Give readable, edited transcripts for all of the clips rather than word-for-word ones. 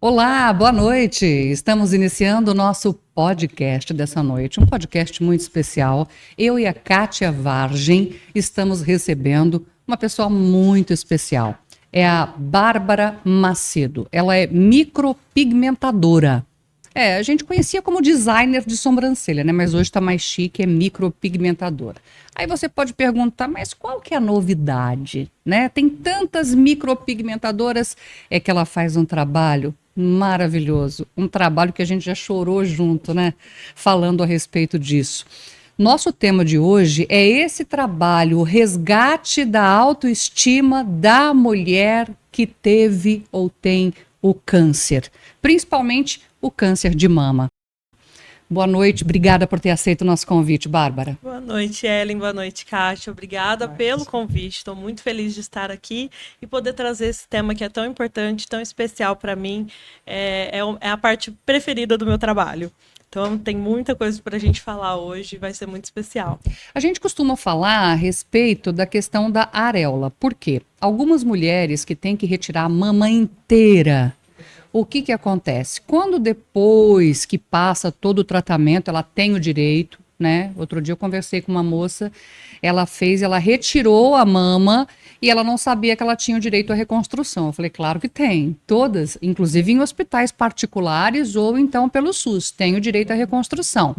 Olá, boa noite. Estamos iniciando o nosso podcast dessa noite, um podcast muito especial. Eu e a Kátia Vargem estamos recebendo uma pessoa muito especial. É a Bárbara Macedo. Ela é micropigmentadora. A gente conhecia como designer de sobrancelha, né? Mas hoje está mais chique, é micropigmentadora. Aí você pode perguntar, mas qual que é a novidade, né? Tem tantas micropigmentadoras, é que ela faz um trabalho maravilhoso, um trabalho que a gente já chorou junto, né? Falando a respeito disso. Nosso tema de hoje é esse trabalho, o resgate da autoestima da mulher que teve ou tem o câncer, principalmente o câncer de mama. Boa noite, obrigada por ter aceito o nosso convite, Bárbara. Boa noite, Ellen, boa noite, Kátia. Obrigada pelo convite, estou muito feliz de estar aqui e poder trazer esse tema que é tão importante, tão especial para mim, é a parte preferida do meu trabalho. Então, tem muita coisa para a gente falar hoje, vai ser muito especial. A gente costuma falar a respeito da questão da areola. Por quê? Algumas mulheres que têm que retirar a mama inteira, o que acontece? Quando depois que passa todo o tratamento, ela tem o direito, né? Outro dia eu conversei com uma moça, ela retirou a mama e ela não sabia que ela tinha o direito à reconstrução. Eu falei, claro que tem, todas, inclusive em hospitais particulares ou então pelo SUS, tem o direito à reconstrução.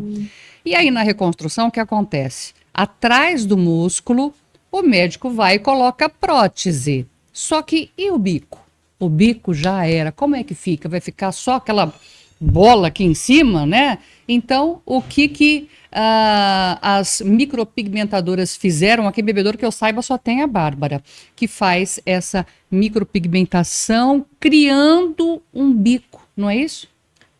E aí na reconstrução o que acontece? Atrás do músculo, o médico vai e coloca prótese. Só que e o bico? O bico já era. Como é que fica? Vai ficar só aquela bola aqui em cima, né? Então, o que as micropigmentadoras fizeram? Aqui, bebedouro que eu saiba, só tem a Bárbara, que faz essa micropigmentação criando um bico, não é isso?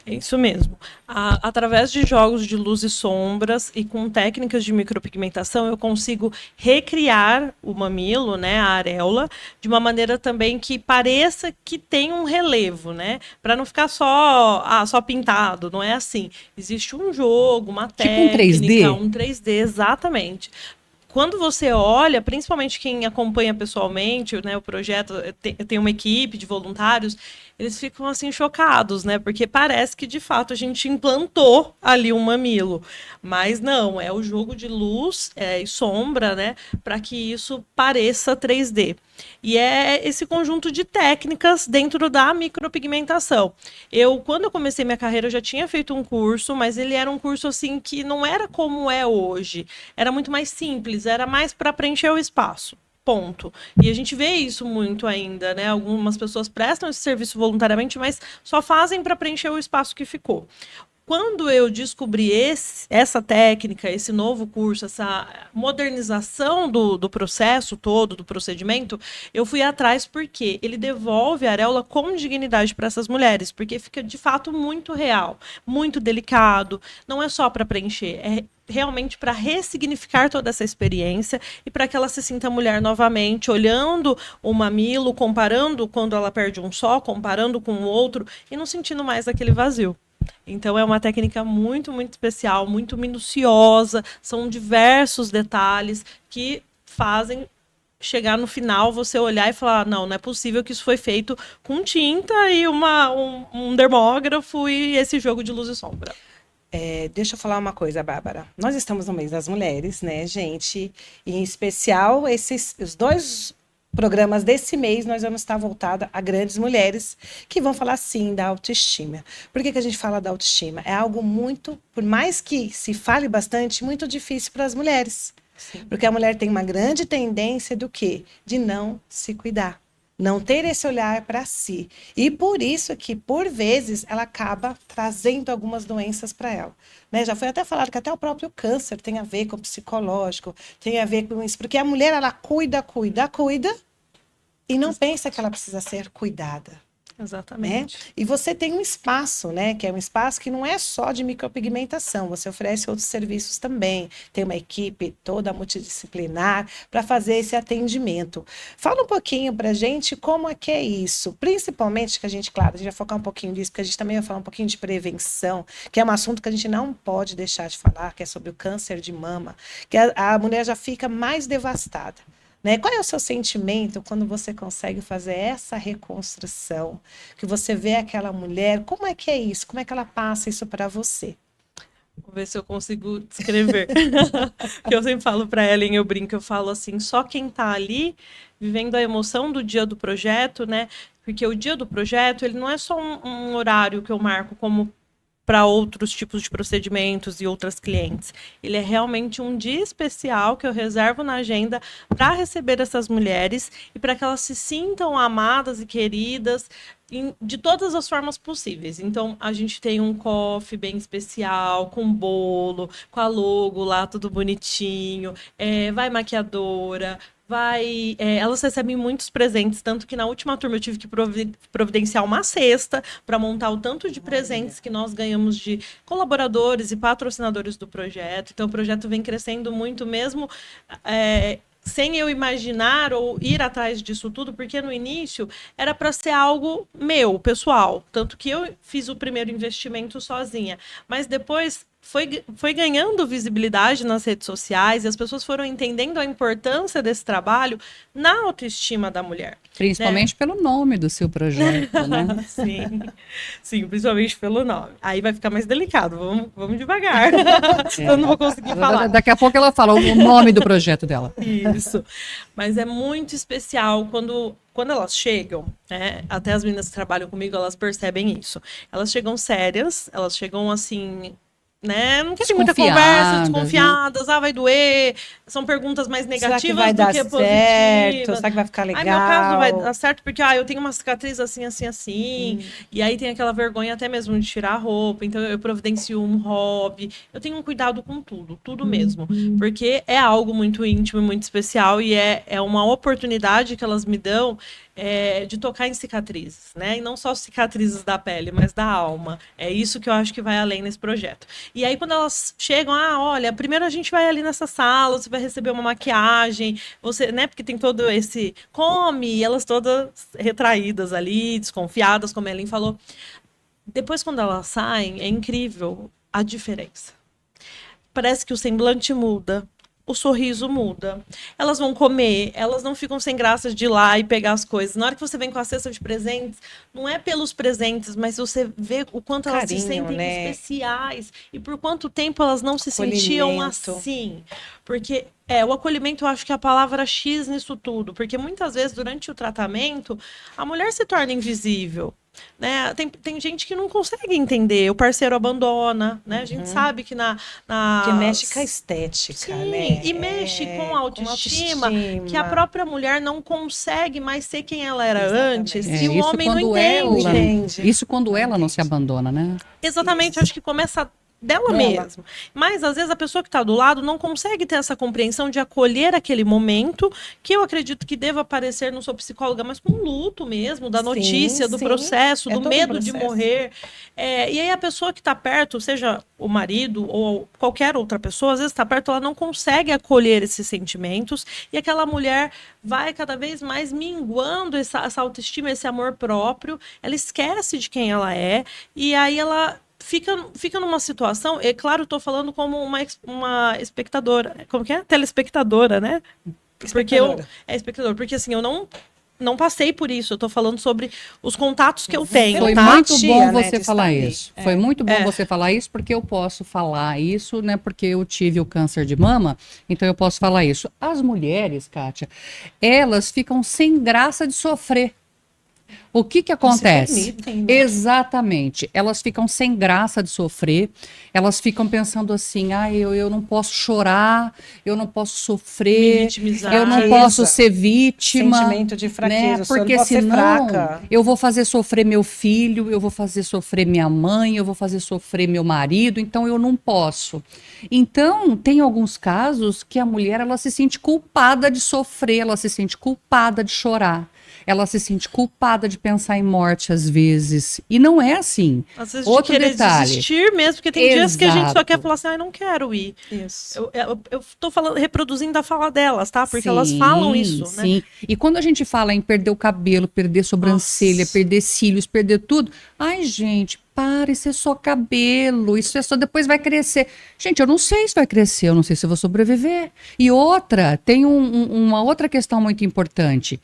É isso mesmo. Através de jogos de luz e sombras e com técnicas de micropigmentação, eu consigo recriar o mamilo, né, a areola, de uma maneira também que pareça que tem um relevo, né, para não ficar só pintado, não é assim. Existe um jogo, uma técnica, tipo um 3D? Um 3D, exatamente. Quando você olha, principalmente quem acompanha pessoalmente, né, o projeto, tem uma equipe de voluntários, eles ficam assim chocados, né? Porque parece que de fato a gente implantou ali um mamilo, mas não, é o jogo de luz e sombra, né, para que isso pareça 3D. E é esse conjunto de técnicas dentro da micropigmentação. Quando eu comecei minha carreira, eu já tinha feito um curso, mas ele era um curso assim que não era como é hoje. Era muito mais simples, era mais para preencher o espaço. Ponto. E a gente vê isso muito ainda, né? Algumas pessoas prestam esse serviço voluntariamente, mas só fazem para preencher o espaço que ficou. Quando eu descobri essa técnica, esse novo curso, essa modernização do processo todo, do procedimento, eu fui atrás porque ele devolve a areola com dignidade para essas mulheres, porque fica de fato muito real, muito delicado, não é só para preencher, é realmente para ressignificar toda essa experiência e para que ela se sinta mulher novamente, olhando o mamilo, comparando quando ela perde um só, comparando com o outro e não sentindo mais aquele vazio. Então é uma técnica muito, muito especial, muito minuciosa, são diversos detalhes que fazem chegar no final, você olhar e falar, não é possível que isso foi feito com tinta e um dermógrafo e esse jogo de luz e sombra. Deixa eu falar uma coisa, Bárbara. Nós estamos no mês das mulheres, né, gente? E, em especial, os dois programas desse mês, nós vamos estar voltada a grandes mulheres que vão falar, sim, da autoestima. Por que a gente fala da autoestima? É algo muito, por mais que se fale bastante, muito difícil para as mulheres. Sim. Porque a mulher tem uma grande tendência do quê? De não se cuidar. Não ter esse olhar para si. E por isso que, por vezes, ela acaba trazendo algumas doenças para ela. Né? Já foi até falado que até o próprio câncer tem a ver com o psicológico, tem a ver com isso. Porque a mulher, ela cuida e não pensa que ela precisa ser cuidada. Exatamente. Né? E você tem um espaço, né? Que é um espaço que não é só de micropigmentação, você oferece outros serviços também, tem uma equipe toda multidisciplinar para fazer esse atendimento. Fala um pouquinho para a gente como é que é isso, principalmente que a gente vai focar um pouquinho disso, porque a gente também vai falar um pouquinho de prevenção, que é um assunto que a gente não pode deixar de falar, que é sobre o câncer de mama, que a mulher já fica mais devastada. né? Qual é o seu sentimento quando você consegue fazer essa reconstrução? Que você vê aquela mulher, como é que é isso? Como é que ela passa isso para você? Vou ver se eu consigo descrever. Que eu sempre falo para Ellen, eu brinco, eu falo assim, só quem tá ali vivendo a emoção do dia do projeto, né? Porque o dia do projeto, ele não é só um horário que eu marco como para outros tipos de procedimentos e outras clientes. Ele é realmente um dia especial que eu reservo na agenda para receber essas mulheres e para que elas se sintam amadas e queridas de todas as formas possíveis. Então, a gente tem um coffee bem especial, com bolo, com a logo lá, tudo bonitinho, vai maquiadora, elas recebem muitos presentes, tanto que na última turma eu tive que providenciar uma cesta para montar o tanto de presentes que nós ganhamos de colaboradores e patrocinadores do projeto. Então o projeto vem crescendo muito mesmo, sem eu imaginar ou ir atrás disso tudo, porque no início era para ser algo meu, pessoal, tanto que eu fiz o primeiro investimento sozinha, mas depois foi ganhando visibilidade nas redes sociais e as pessoas foram entendendo a importância desse trabalho na autoestima da mulher. Principalmente, né, pelo nome do seu projeto, né? Sim, principalmente pelo nome. Aí vai ficar mais delicado, vamos devagar. Eu não vou conseguir falar. Daqui a pouco ela fala o nome do projeto dela. Isso. Mas é muito especial quando elas chegam, né? Até as meninas que trabalham comigo, elas percebem isso. Elas chegam sérias, elas chegam assim, né? Não querem muita conversa, desconfiadas, né? Vai doer. São perguntas mais negativas do que positivas. Será que vai ficar legal? Meu caso vai dar certo porque eu tenho uma cicatriz assim, assim, assim. E aí tem aquela vergonha até mesmo de tirar a roupa. Então eu providencio um hobby. Eu tenho um cuidado com tudo mesmo. Porque é algo muito íntimo, muito especial e é uma oportunidade que elas me dão de tocar em cicatrizes, né? E não só cicatrizes da pele, mas da alma. É isso que eu acho que vai além nesse projeto. E aí, quando elas chegam, olha, primeiro a gente vai ali nessa sala, você vai receber uma maquiagem, você, né? Porque tem todo esse come, e elas todas retraídas ali, desconfiadas, como a Ellen falou. Depois, quando elas saem, é incrível a diferença. Parece que o semblante muda. O sorriso muda. Elas vão comer, elas não ficam sem graça de ir lá e pegar as coisas. Na hora que você vem com a cesta de presentes, não é pelos presentes, mas você vê o quanto elas se sentem, né, especiais e por quanto tempo elas não se sentiam assim. Porque o acolhimento, eu acho que é a palavra X nisso tudo. Porque muitas vezes, durante o tratamento, a mulher se torna invisível. Né? Tem gente que não consegue entender, o parceiro abandona, né? A gente sabe que que mexe com a estética, sim, né? E mexe com a autoestima, que a própria mulher não consegue mais ser quem ela era antes, e o homem não entende. Isso quando ela não se abandona, né? Exatamente, acho que começa dela mesma. Mas, às vezes, a pessoa que está do lado não consegue ter essa compreensão de acolher aquele momento, que eu acredito que deva aparecer, não sou psicóloga, mas com luto mesmo, da notícia, do processo, do medo de morrer. E aí a pessoa que está perto, seja o marido ou qualquer outra pessoa, às vezes está perto, ela não consegue acolher esses sentimentos, e aquela mulher vai cada vez mais minguando essa autoestima, esse amor próprio, ela esquece de quem ela é, e aí ela fica numa situação, claro, estou falando como uma espectadora, como que é? Telespectadora, né? Porque espectador, porque assim, eu não passei por isso, eu estou falando sobre os contatos que eu tenho. Foi muito bom você falar isso. Foi muito bom você falar isso, porque eu posso falar isso, né? Porque eu tive o câncer de mama, então eu posso falar isso. As mulheres, Kátia, elas ficam sem graça de sofrer. O que acontece? Permitem, né? Exatamente. Elas ficam sem graça de sofrer, elas ficam pensando assim, eu não posso chorar, eu não posso sofrer, eu não posso ser vítima. Sentimento de fraqueza, né? Porque senão eu vou fazer sofrer meu filho, eu vou fazer sofrer minha mãe, eu vou fazer sofrer meu marido, então eu não posso. Então, tem alguns casos que a mulher ela se sente culpada de sofrer, ela se sente culpada de chorar. Ela se sente culpada de pensar em morte às vezes. E não é assim. Às vezes outro de querer detalhe. Desistir mesmo, porque tem dias que a gente só quer falar assim, não quero ir. Isso. Eu tô reproduzindo a fala delas, tá? Porque elas falam isso, né? Sim. E quando a gente fala em perder o cabelo, perder sobrancelha, perder cílios, perder tudo, ai, gente, para, isso é só cabelo, isso é só, depois vai crescer. Gente, eu não sei se vai crescer, eu não sei se eu vou sobreviver. E outra, tem uma outra questão muito importante.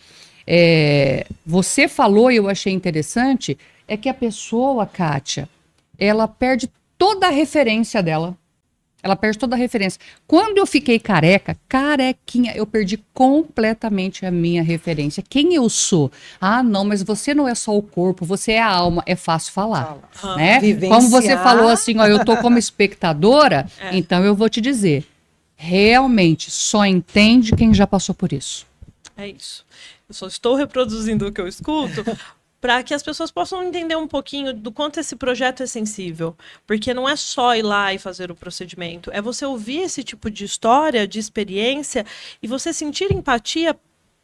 Você falou e eu achei interessante, é que a pessoa, Kátia, ela perde toda a referência dela. Ela perde toda a referência. Quando eu fiquei carequinha, eu perdi completamente a minha referência. Quem eu sou? Ah, não, mas você não é só o corpo, você é a alma. É fácil falar, né? Vivenciar. Como você falou assim, ó, eu tô como espectadora, então eu vou te dizer, realmente só entende quem já passou por isso. É isso. Eu só estou reproduzindo o que eu escuto para que as pessoas possam entender um pouquinho do quanto esse projeto é sensível. Porque não é só ir lá e fazer o procedimento, é você ouvir esse tipo de história, de experiência, e você sentir empatia,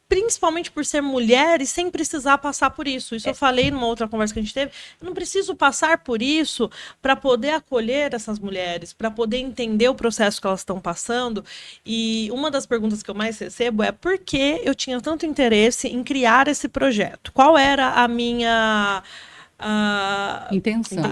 principalmente por ser mulher e sem precisar passar por isso. Isso eu falei numa outra conversa que a gente teve. Eu não preciso passar por isso para poder acolher essas mulheres, para poder entender o processo que elas estão passando. E uma das perguntas que eu mais recebo é por que eu tinha tanto interesse em criar esse projeto? Qual era a minha... Intenção.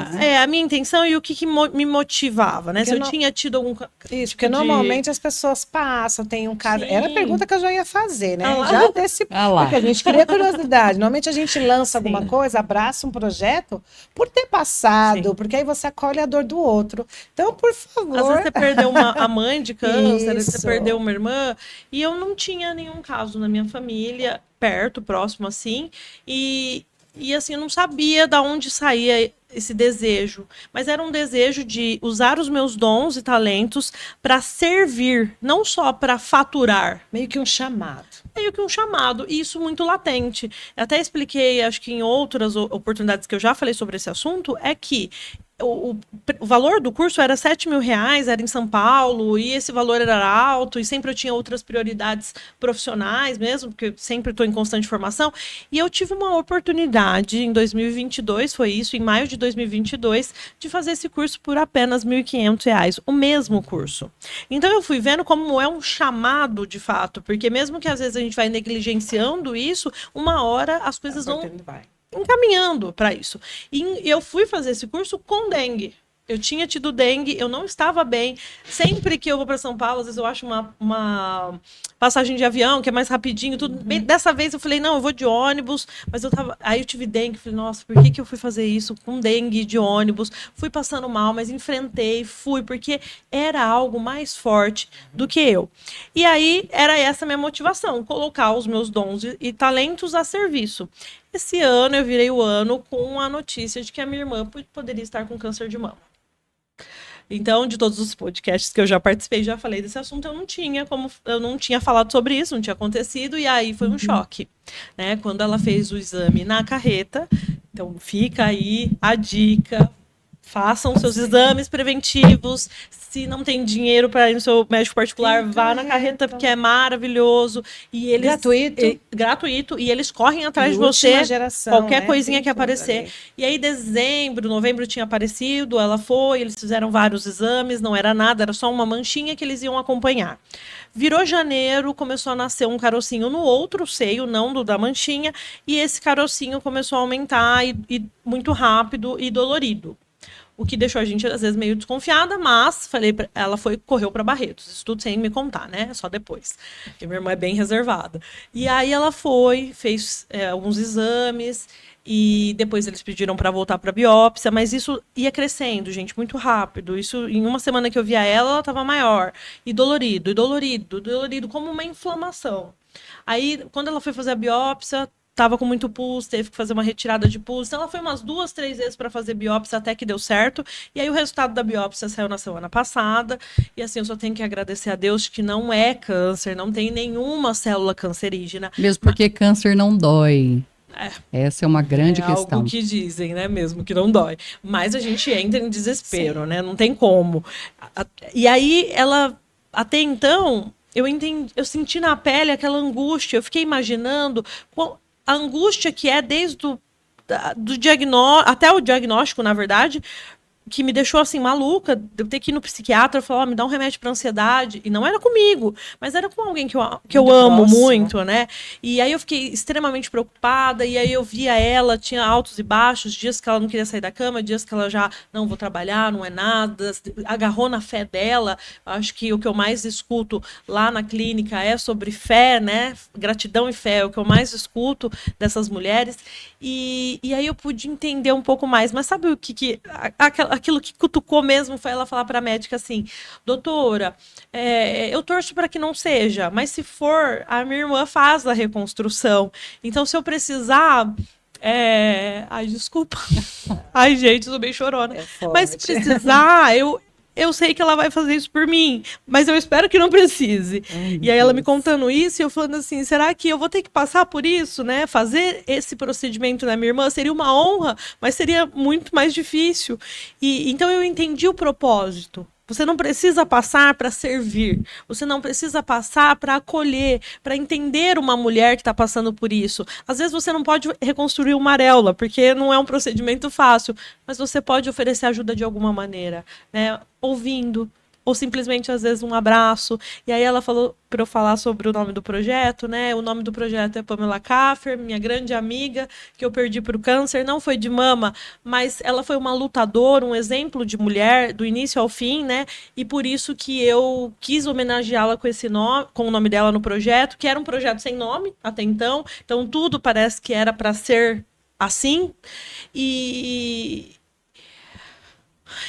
a minha intenção e o que me motivava, né? Porque Se eu tinha tido algum Isso, porque normalmente as pessoas passam, tem um caso. Sim. Era a pergunta que eu já ia fazer, né? Ah lá. Já desse. lá. Porque a gente cria curiosidade. Normalmente a gente lança Sim. alguma coisa, abraça um projeto por ter passado, Sim. porque aí você acolhe a dor do outro. Então, por favor. Às vezes você perdeu a mãe de câncer, Isso. você perdeu uma irmã, e eu não tinha nenhum caso na minha família, perto, próximo assim, e assim, eu não sabia de onde saía esse desejo, mas era um desejo de usar os meus dons e talentos para servir, não só para faturar. Meio que um chamado. Meio que um chamado, e isso muito latente. Eu até expliquei, acho que em outras oportunidades que eu já falei sobre esse assunto, é que o valor do curso era R$7.000, era em São Paulo, e esse valor era alto, e sempre eu tinha outras prioridades profissionais mesmo, porque eu sempre estou em constante formação, e eu tive uma oportunidade em 2022, foi isso, em maio de 2022, de fazer esse curso por apenas R$1.500, o mesmo curso. Então eu fui vendo como é um chamado de fato, porque mesmo que às vezes a gente vai negligenciando isso, uma hora as coisas vão encaminhando para isso. E eu fui fazer esse curso com dengue. Eu tinha tido dengue, eu não estava bem. Sempre que eu vou para São Paulo, às vezes eu acho uma passagem de avião, que é mais rapidinho, tudo. Bem, dessa vez eu falei, não, eu vou de ônibus, mas eu tava. Aí eu tive dengue, falei, nossa, por que eu fui fazer isso com dengue de ônibus? Fui passando mal, mas enfrentei, fui, porque era algo mais forte do que eu. E aí era essa minha motivação, colocar os meus dons e talentos a serviço. Esse ano eu virei o ano com a notícia de que a minha irmã poderia estar com câncer de mama. Então, de todos os podcasts que eu já participei, já falei desse assunto, eu não tinha falado sobre isso, não tinha acontecido, e aí foi um choque, né? Quando ela fez o exame na carreta, então fica aí a dica, façam seus exames preventivos, se não tem dinheiro para ir no seu médico particular, vá na carreta, porque é maravilhoso, e eles gratuito, e eles correm atrás de você, qualquer coisinha que aparecer. E aí dezembro, novembro tinha aparecido, ela foi, eles fizeram vários exames, não era nada, era só uma manchinha que eles iam acompanhar. Virou janeiro, começou a nascer um carocinho no outro seio, não do da manchinha, e esse carocinho começou a aumentar e muito rápido e dolorido. O que deixou a gente, às vezes, meio desconfiada, mas ela correu para Barretos. Isso tudo sem me contar, né? Só depois. Porque minha irmã é bem reservada. E aí ela fez alguns exames, e depois eles pediram para voltar para biópsia, mas isso ia crescendo, gente, muito rápido. Isso, em uma semana que eu via ela estava maior. E dolorido, como uma inflamação. Aí, quando ela foi fazer a biópsia, estava com muito pus, teve que fazer uma retirada de pus. Então, ela foi umas 2, 3 vezes para fazer biópsia até que deu certo. E aí, o resultado da biópsia saiu na semana passada. E assim, eu só tenho que agradecer a Deus que não é câncer, não tem nenhuma célula cancerígena. Mesmo porque câncer não dói. Essa é uma grande questão. Algo que dizem, né, mesmo, que não dói. Mas a gente entra em desespero, né? Não tem como. E aí, até então, eu senti na pele aquela angústia. Eu fiquei imaginando a angústia que é desde do diagnóstico, até o diagnóstico, na verdade, que me deixou assim maluca, de eu ter que ir no psiquiatra e falar, me dá um remédio para ansiedade, e não era comigo, mas era com alguém que eu amo próximo. muito, né? E aí eu fiquei extremamente preocupada, e aí eu via ela, tinha altos e baixos, dias que ela não queria sair da cama, dias que ela já, não vou trabalhar, não é nada, agarrou na fé dela. Acho que o que eu mais escuto lá na clínica é sobre fé, né? Gratidão e fé é o que eu mais escuto dessas mulheres. E aí eu pude entender um pouco mais. Mas sabe o que aquilo que cutucou mesmo foi ela falar para a médica assim, doutora, eu torço para que não seja, mas se for, a minha irmã faz a reconstrução. Então, se eu precisar... Ai, desculpa. Ai, gente, sou bem chorona. Mas se precisar, eu sei que ela vai fazer isso por mim, mas eu espero que não precise. Ai, e aí ela me Deus. contando isso, e eu falando assim, será que eu vou ter que passar por isso, né? Fazer esse procedimento na minha irmã seria uma honra, mas seria muito mais difícil. E então eu entendi o propósito. Você não precisa passar para servir. Você não precisa passar para acolher, para entender uma mulher que está passando por isso. Às vezes você não pode reconstruir uma areola, porque não é um procedimento fácil, mas você pode oferecer ajuda de alguma maneira, né? Ouvindo, ou simplesmente, às vezes, um abraço. E aí ela falou para eu falar sobre o nome do projeto, né? O nome do projeto é Pamela Kaffer, minha grande amiga, que eu perdi para o câncer. Não foi de mama, mas ela foi uma lutadora, um exemplo de mulher, do início ao fim, né? E por isso que eu quis homenageá-la com esse nome, com o nome dela no projeto, que era um projeto sem nome até então. Então, tudo parece que era para ser assim.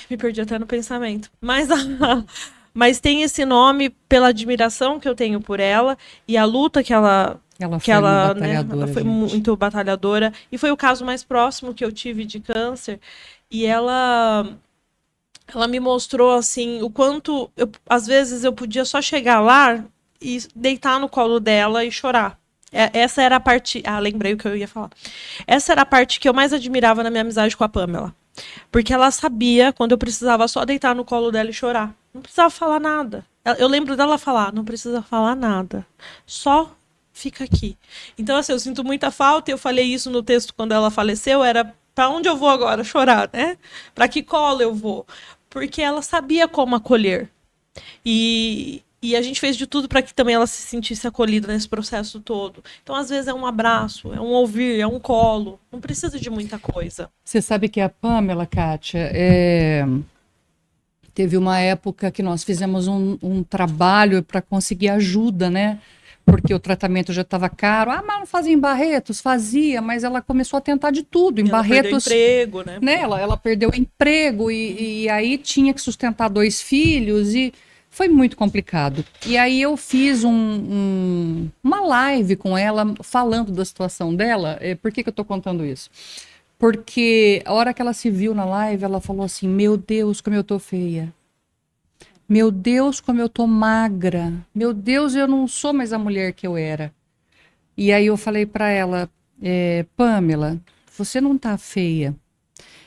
Me perdi até no pensamento. Mas tem esse nome pela admiração que eu tenho por ela e a luta que ela Foi uma né, batalhadora, ela foi gente. muito batalhadora. E foi o caso mais próximo que eu tive de câncer. E ela me mostrou assim o quanto às vezes eu podia só chegar lá e deitar no colo dela e chorar. Essa era a parte. Ah, lembrei o que eu ia falar. Essa era a parte que eu mais admirava na minha amizade com a Pamela. Porque ela sabia quando eu precisava só deitar no colo dela e chorar. Não precisava falar nada. Eu lembro dela falar, não precisa falar nada. Só fica aqui. Então, assim, eu sinto muita falta, e eu falei isso no texto quando ela faleceu, era para onde eu vou agora chorar, né? Para que colo eu vou? Porque ela sabia como acolher. E a gente fez de tudo para que também ela se sentisse acolhida nesse processo todo. Então, às vezes, é um abraço, é um ouvir, é um colo. Não precisa de muita coisa. Você sabe que a Pamela, Kátia, teve uma época que nós fizemos um trabalho para conseguir ajuda, né? Porque o tratamento já estava caro. Ah, mas não fazia em Barretos? Fazia, mas ela começou a tentar de tudo. Em ela Barretos, perdeu emprego, né? Ela perdeu o emprego e aí tinha que sustentar 2 filhos e foi muito complicado. E aí eu fiz uma live com ela falando da situação dela. Por que eu estou contando isso? Porque a hora que ela se viu na live, ela falou assim, meu Deus, como eu tô feia. Meu Deus, como eu tô magra. Meu Deus, eu não sou mais a mulher que eu era. E aí eu falei para ela, Pamela, você não tá feia.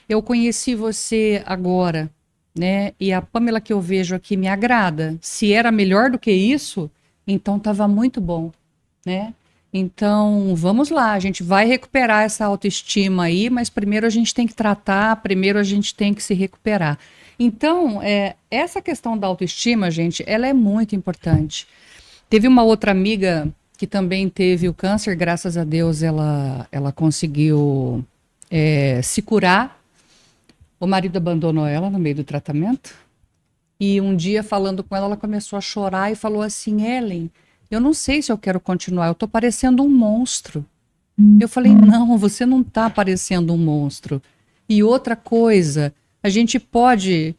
Eu conheci você agora, né? E a Pamela que eu vejo aqui me agrada. Se era melhor do que isso, então tava muito bom, né? Então, vamos lá, a gente vai recuperar essa autoestima aí, mas primeiro a gente tem que tratar, primeiro a gente tem que se recuperar. Então, essa questão da autoestima, gente, ela é muito importante. Teve uma outra amiga que também teve o câncer, graças a Deus ela conseguiu se curar. O marido abandonou ela no meio do tratamento. E um dia, falando com ela, ela começou a chorar e falou assim, Ellen, eu não sei se eu quero continuar, eu tô parecendo um monstro. Eu falei, não, você não tá parecendo um monstro. E outra coisa, a gente pode,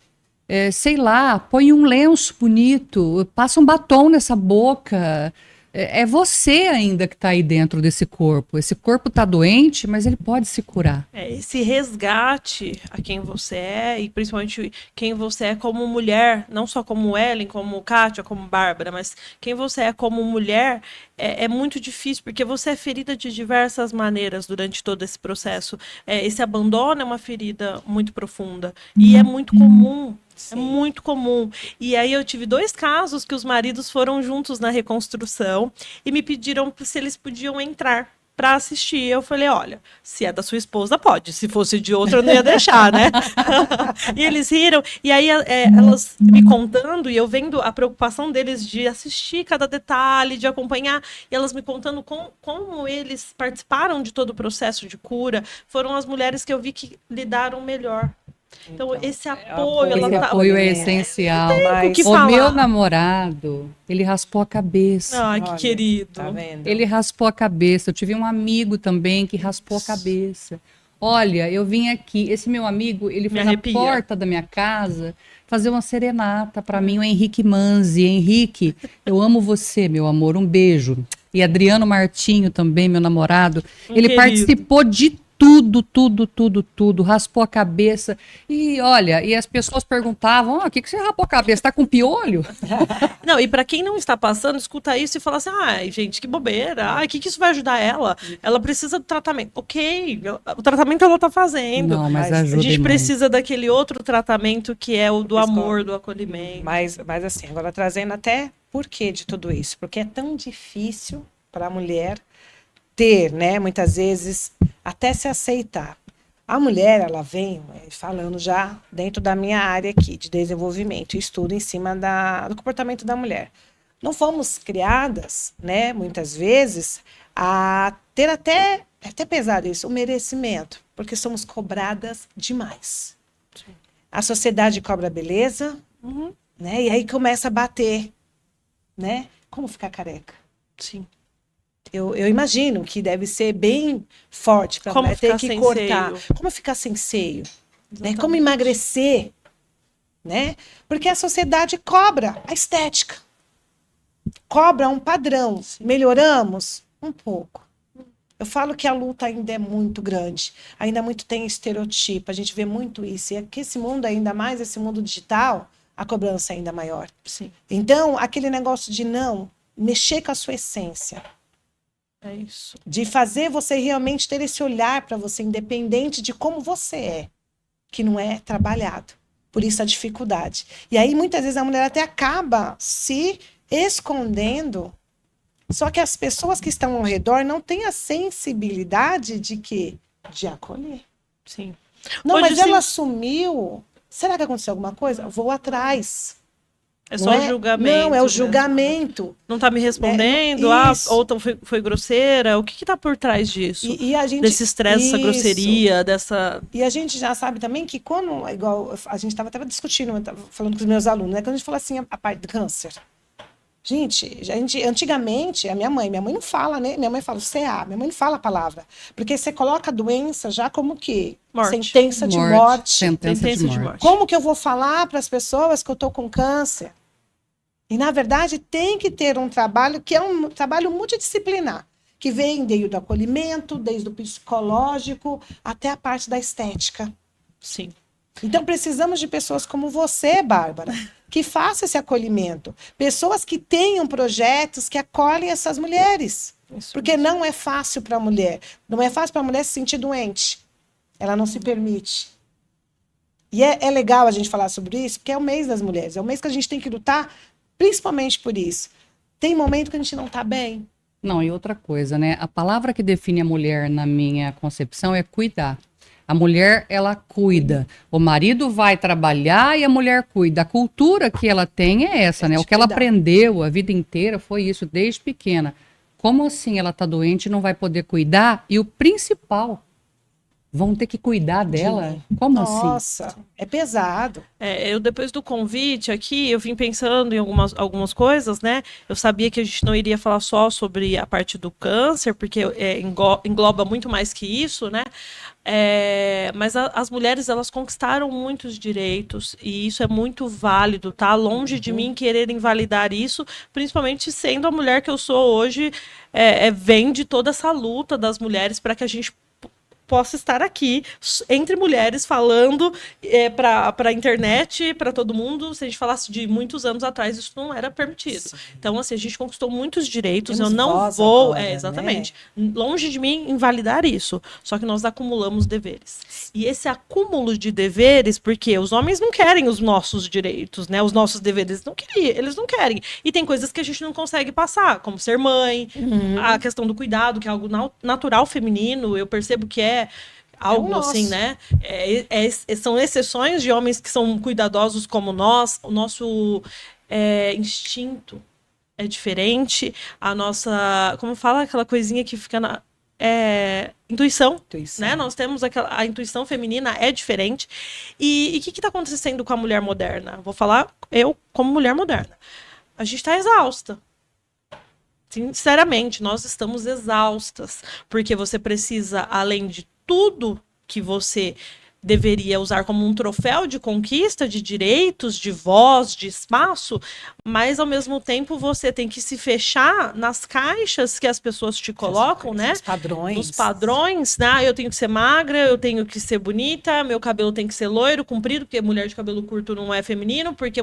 sei lá, põe um lenço bonito, passa um batom nessa boca. É você ainda que tá aí dentro desse corpo. Esse corpo tá doente, mas ele pode se curar. Esse resgate a quem você é, e principalmente quem você é como mulher, não só como Ellen, como Kátia, como Bárbara, mas quem você é como mulher, é muito difícil, porque você é ferida de diversas maneiras durante todo esse processo. Esse abandono é uma ferida muito profunda, e é muito comum. Sim. É muito comum. E aí eu tive 2 casos que os maridos foram juntos na reconstrução e me pediram se eles podiam entrar. pra assistir. Eu falei, olha, se é da sua esposa, pode. Se fosse de outra, eu não ia deixar, né? E eles riram. E aí, elas me contando, e eu vendo a preocupação deles de assistir cada detalhe, de acompanhar, e elas me contando como eles participaram de todo o processo de cura. Foram as mulheres que eu vi que lidaram melhor. Então, esse apoio... Esse apoio é essencial. O que O falar. meu namorado, ele raspou a cabeça. Ai, que Olha, querido. Tá vendo? Ele raspou a cabeça. Eu tive um amigo também que raspou a cabeça. Olha, eu vim aqui. Esse meu amigo, ele foi na arrepia. porta da minha casa fazer uma serenata para mim, o Henrique Manzi. Henrique, eu amo você, meu amor. Um beijo. E Adriano Martinho também, meu namorado. Ele querido. participou de tudo, raspou a cabeça. E olha, e as pessoas perguntavam: o que você raspou a cabeça? Tá com piolho? Não, e para quem não está passando, escuta isso e fala assim: ai, gente, que bobeira. Ai, o que isso vai ajudar ela? Ela precisa do tratamento. Ok, o tratamento ela tá fazendo. Não, mas A ajuda. A gente muito. precisa daquele outro tratamento que é o do Escola. amor, do acolhimento. Mas assim, agora trazendo até por que de tudo isso? Porque é tão difícil para a mulher ter, né, muitas vezes, até se aceitar. A mulher, ela vem, falando já dentro da minha área aqui, de desenvolvimento, estudo em cima do comportamento da mulher. Não fomos criadas, né, muitas vezes, a ter até pesado isso, o merecimento, porque somos cobradas demais. A sociedade cobra beleza, né, e aí começa a bater, né, como ficar careca. Sim. Eu imagino que deve ser bem forte para a Como mulher ter ficar que sem cortar. seio. Como ficar sem seio? Né? Exatamente. Como emagrecer? Né? Porque a sociedade cobra a estética. Cobra um padrão. Melhoramos? Um pouco. Eu falo que a luta ainda é muito grande. Ainda muito tem estereotipo. A gente vê muito isso. E é que esse mundo, ainda mais esse mundo digital, a cobrança é ainda maior. Sim, Então, aquele negócio de não mexer com a sua essência. é isso. De fazer você realmente ter esse olhar para você, independente de como você é, que não é trabalhado. Por isso a dificuldade. E aí, muitas vezes, a mulher até acaba se escondendo. Só que as pessoas que estão ao redor não têm a sensibilidade de quê? De acolher. Sim. Não, Hoje, mas sim. ela sumiu. Será que aconteceu alguma coisa? Vou atrás. É só o julgamento. Não, é o mesmo. julgamento. Não tá me respondendo, Isso. ou foi grosseira. O que tá por trás disso? E a gente, Desse estresse, dessa isso. grosseria, dessa... E a gente já sabe também que quando, igual a gente estava até discutindo, falando com os meus alunos, né? Quando a gente fala assim, a parte do câncer. Gente, antigamente, a minha mãe não fala, né? Minha mãe fala CA, minha mãe não fala a palavra. Porque você coloca a doença já como que? Morte. Sentença de morte. Sentença de morte. Como que eu vou falar para as pessoas que eu estou com câncer? E, na verdade, tem que ter um trabalho que é um trabalho multidisciplinar, que vem desde o acolhimento, desde o psicológico, até a parte da estética. Sim. Então, precisamos de pessoas como você, Bárbara, que façam esse acolhimento. Pessoas que tenham projetos que acolhem essas mulheres. Isso Porque não é fácil para a mulher. Não é fácil para a mulher se sentir doente. Ela não se permite. E é legal a gente falar sobre isso, porque é o mês das mulheres. É o mês que a gente tem que lutar, principalmente por isso. Tem momento que a gente não está bem. Não, e outra coisa, né? A palavra que define a mulher na minha concepção é cuidar. A mulher, ela cuida. O marido vai trabalhar e a mulher cuida. A cultura que ela tem é essa, né? O que ela aprendeu a vida inteira foi isso, desde pequena. Como assim ela tá doente e não vai poder cuidar? E o principal, vão ter que cuidar dela? Como assim? Nossa, é pesado. Eu, depois do convite aqui, eu vim pensando em algumas coisas, né? Eu sabia que a gente não iria falar só sobre a parte do câncer, porque engloba muito mais que isso, né? Mas as mulheres, elas conquistaram muitos direitos, e isso é muito válido, tá? Longe de mim querer invalidar isso, principalmente sendo a mulher que eu sou hoje, vem de toda essa luta das mulheres para que a gente possa estar aqui entre mulheres falando para a internet, para todo mundo. Se a gente falasse de muitos anos atrás, isso não era permitido. Sim. Então, assim, a gente conquistou muitos direitos. Temos eu não voz vou, agora, exatamente, longe de mim invalidar isso. Só que nós acumulamos deveres. E esse acúmulo de deveres, porque os homens não querem os nossos direitos, né? Os nossos deveres não querem, eles não querem. E tem coisas que a gente não consegue passar, como ser mãe, a questão do cuidado, que é algo natural feminino, eu percebo que é algo assim, né? São exceções de homens que são cuidadosos como nós, o nosso instinto é diferente, a nossa, como fala aquela coisinha que fica na intuição, né? Nós temos a intuição feminina é diferente. E o que está acontecendo com a mulher moderna? Vou falar eu como mulher moderna. A gente está exausta. Sinceramente, nós estamos exaustas, porque você precisa, além de tudo que você deveria usar como um troféu de conquista de direitos, de voz, de espaço, mas ao mesmo tempo você tem que se fechar nas caixas que as pessoas te colocam, né? Os padrões. Os padrões, né? Eu tenho que ser magra, eu tenho que ser bonita, meu cabelo tem que ser loiro, comprido, porque mulher de cabelo curto não é feminino, porque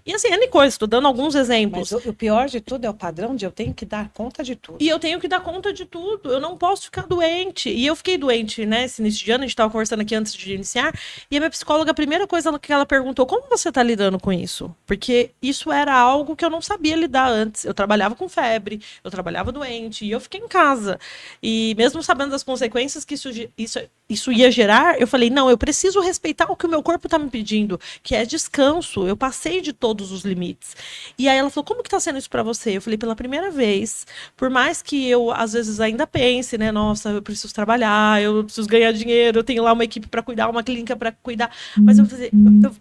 e assim, N coisas, estou dando alguns exemplos. Mas o pior de tudo é o padrão de eu tenho que dar conta de tudo. E eu tenho que dar conta de tudo, eu não posso ficar doente. E eu fiquei doente, né, esse início de ano, a gente estava conversando aqui antes de iniciar, e a minha psicóloga, a primeira coisa que ela perguntou, como você está lidando com isso? Porque isso era algo que eu não sabia lidar antes. Eu trabalhava com febre, eu trabalhava doente, e eu fiquei em casa. E mesmo sabendo das consequências que isso ia gerar, eu falei, não, eu preciso respeitar o que o meu corpo está me pedindo, que é descanso. Eu passei de todos os limites. E aí ela falou, como que está sendo isso para você? Eu falei, pela primeira vez, por mais que eu, às vezes, ainda pense, né, nossa, eu preciso trabalhar, eu preciso ganhar dinheiro, eu tenho lá uma equipe para cuidar, uma clínica para cuidar, mas eu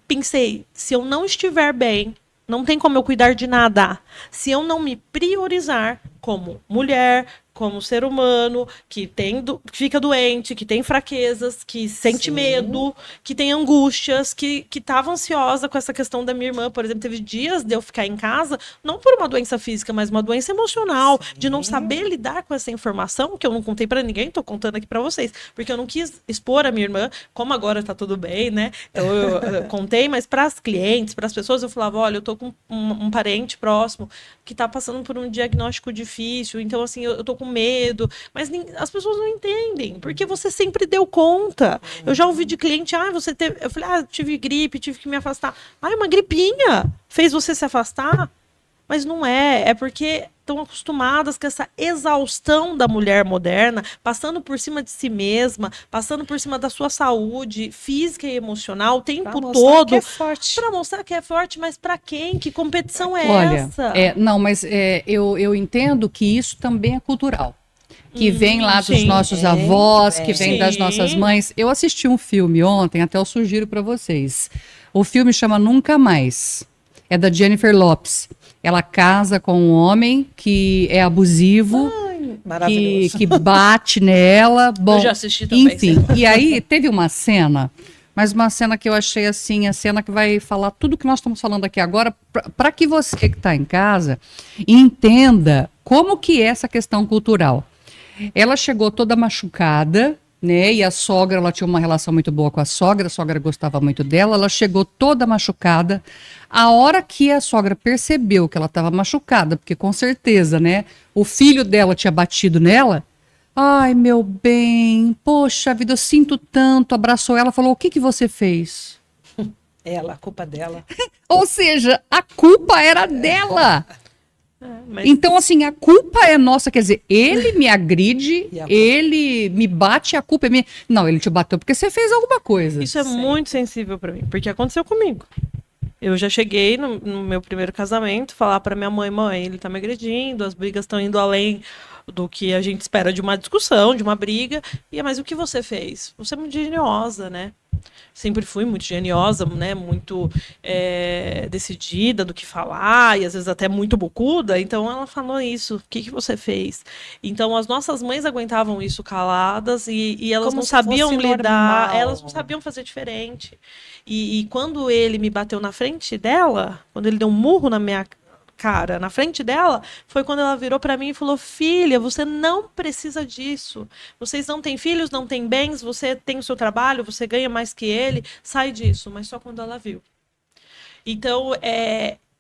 pensei, se eu não estiver bem, não tem como eu cuidar de nada. Se eu não me priorizar como mulher, como ser humano, que fica doente, que tem fraquezas, que sente medo, que tem angústias, que estava ansiosa com essa questão da minha irmã. Por exemplo, teve dias de eu ficar em casa, não por uma doença física, mas uma doença emocional, de não saber lidar com essa informação, que eu não contei para ninguém, tô contando aqui para vocês, porque eu não quis expor a minha irmã, como agora tá tudo bem, né? Então eu contei, mas para as clientes, para as pessoas, eu falava, olha, eu tô com um parente próximo que tá passando por um diagnóstico difícil, então assim, eu tô com medo, mas as pessoas não entendem, porque você sempre deu conta. Eu já ouvi de cliente, você teve... Eu falei, tive gripe, tive que me afastar. Uma gripinha fez você se afastar? Mas não é porque estão acostumadas com essa exaustão da mulher moderna, passando por cima de si mesma, passando por cima da sua saúde física e emocional o tempo todo. Para mostrar que é forte, mas para quem? Que competição é essa? Não, mas eu entendo que isso também é cultural. Que vem lá dos nossos avós, que vem das nossas mães. Eu assisti um filme ontem, até eu sugiro para vocês. O filme chama Nunca Mais. É da Jennifer Lopez. Ela casa com um homem que é abusivo, que bate nela. Bom, eu já assisti também. Enfim, e aí teve uma cena, mas uma cena que eu achei assim, a cena que vai falar tudo que nós estamos falando aqui agora, para que você que está em casa entenda como que é essa questão cultural. Ela chegou toda machucada, né? E a sogra, ela tinha uma relação muito boa com a sogra gostava muito dela, ela chegou toda machucada. A hora que a sogra percebeu que ela estava machucada, porque com certeza, né, o filho dela tinha batido nela, ai, meu bem, poxa vida, eu sinto tanto, abraçou ela, falou, o que você fez? A culpa dela. Ou seja, a culpa era dela. Então, assim, a culpa é nossa, quer dizer, ele me agride, ele me bate, a culpa é minha. Não, ele te bateu porque você fez alguma coisa. Isso é muito sensível pra mim, porque aconteceu comigo. Eu já cheguei no meu primeiro casamento, falar pra minha mãe, ele tá me agredindo, as brigas estão indo além do que a gente espera de uma discussão, de uma briga. Mas o que você fez? Você é muito geniosa, né? Sempre fui muito geniosa, né? Muito decidida do que falar, e às vezes até muito bocuda. Então ela falou isso, o que você fez? Então as nossas mães aguentavam isso caladas e elas não sabiam lidar, elas não sabiam fazer diferente. E quando ele me bateu na frente dela, quando ele deu um murro cara na frente dela, foi quando ela virou pra mim e falou: filha, você não precisa disso. Vocês não têm filhos, não têm bens, você tem o seu trabalho, você ganha mais que ele, sai disso. Mas só quando ela viu. Então,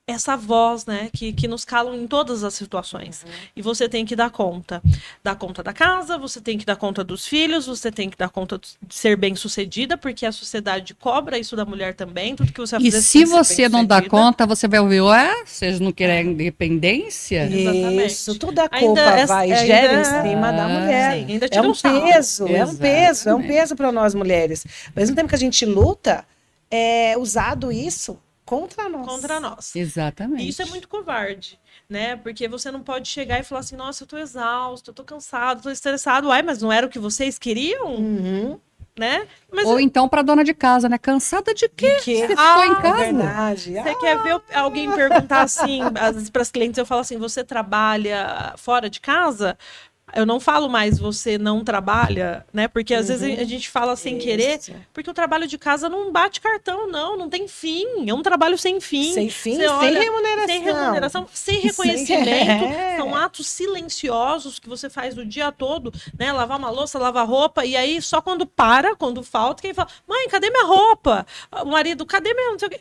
essa voz, né, que nos calam em todas as situações. E você tem que dar conta. Dar conta da casa, você tem que dar conta dos filhos, você tem que dar conta de ser bem-sucedida, porque a sociedade cobra isso da mulher também, tudo que você vai E fazer se tem que ser você não dá bem-sucedida. conta, você vai ouvir, ué, vocês não querem independência? Exatamente. Isso, tudo a Ainda culpa vai e gera em ainda- cima da mulher. Sim, ainda É tira um um sarro. peso, é um Exatamente. peso, é um peso para nós mulheres. Ao mesmo tempo que a gente luta, é usado isso contra nós. Contra nós. Exatamente. E isso é muito covarde, né? Porque você não pode chegar e falar assim: nossa, eu tô exausto, eu tô cansado, tô estressado. Uai, mas não era o que vocês queriam, Uhum. né? Mas Ou então para dona de casa, né? Cansada de quê? Que Você ficou em é casa? verdade. você quer ver alguém perguntar assim, às vezes para as clientes eu falo assim: você trabalha fora de casa? Eu não falo mais você não trabalha, né? Porque às vezes a gente fala sem querer, Isso. porque o trabalho de casa não bate cartão, não tem fim. É um trabalho sem fim. Sem fim, Você sem olha, remuneração. sem remuneração, sem Sem- reconhecimento. É. São atos silenciosos que você faz o dia todo, né? Lavar uma louça, lavar roupa, e aí só quando falta, quem fala: mãe, cadê minha roupa? O marido, cadê meu não sei o quê?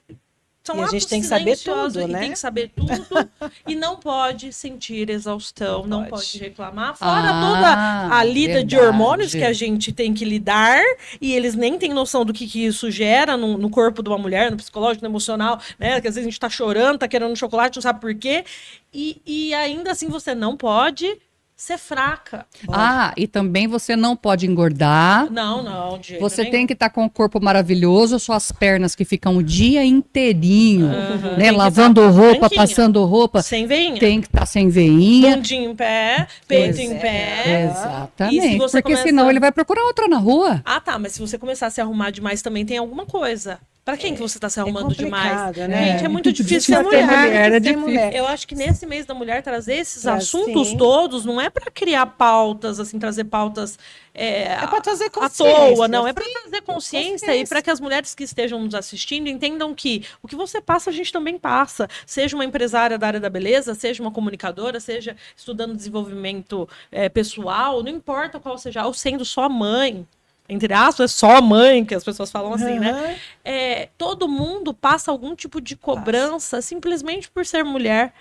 São E a atos gente tem que saber silenciosos tudo, e né? tem que saber tudo e não pode sentir exaustão, não pode reclamar. Fora Ah, toda a lida de verdade. hormônios que a gente tem que lidar e eles nem têm noção do que isso gera no corpo de uma mulher, no psicológico, no emocional, né? Que às vezes a gente tá chorando, tá querendo um chocolate, não sabe por quê. E ainda assim você não pode ser fraca. Ah, e também você não pode engordar. Não, de jeito Você nenhum. tem que estar com o corpo maravilhoso, suas pernas que ficam o dia inteirinho, Tem né? que Lavando tá roupa, branquinha. passando roupa. Sem veinha. Tem que estar sem veinha. Bundinho em pé, peito Pois em é. pé. Exatamente. E se você Porque começa- senão ele vai procurar outra na rua. Ah, tá, mas se você começar a se arrumar demais também tem alguma coisa. Pra quem que você tá se arrumando demais? complicado, né? Gente, é muito difícil Difícil ser ter mulher. mulher, é Ser difícil. mulher. Eu acho que nesse mês da mulher trazer esses Traz, assuntos sim. todos não é pra criar pautas, assim, trazer pautas É para trazer à consciência. toa, não. É sim. pra trazer consciência consciência. e para que as mulheres que estejam nos assistindo entendam que o que você passa, a gente também passa. Seja uma empresária da área da beleza, seja uma comunicadora, seja estudando desenvolvimento pessoal, não importa qual seja, ou sendo só mãe. Entre aspas, é só mãe, que as pessoas falam assim, né? Aham. Todo mundo passa algum tipo de cobrança simplesmente por ser mulher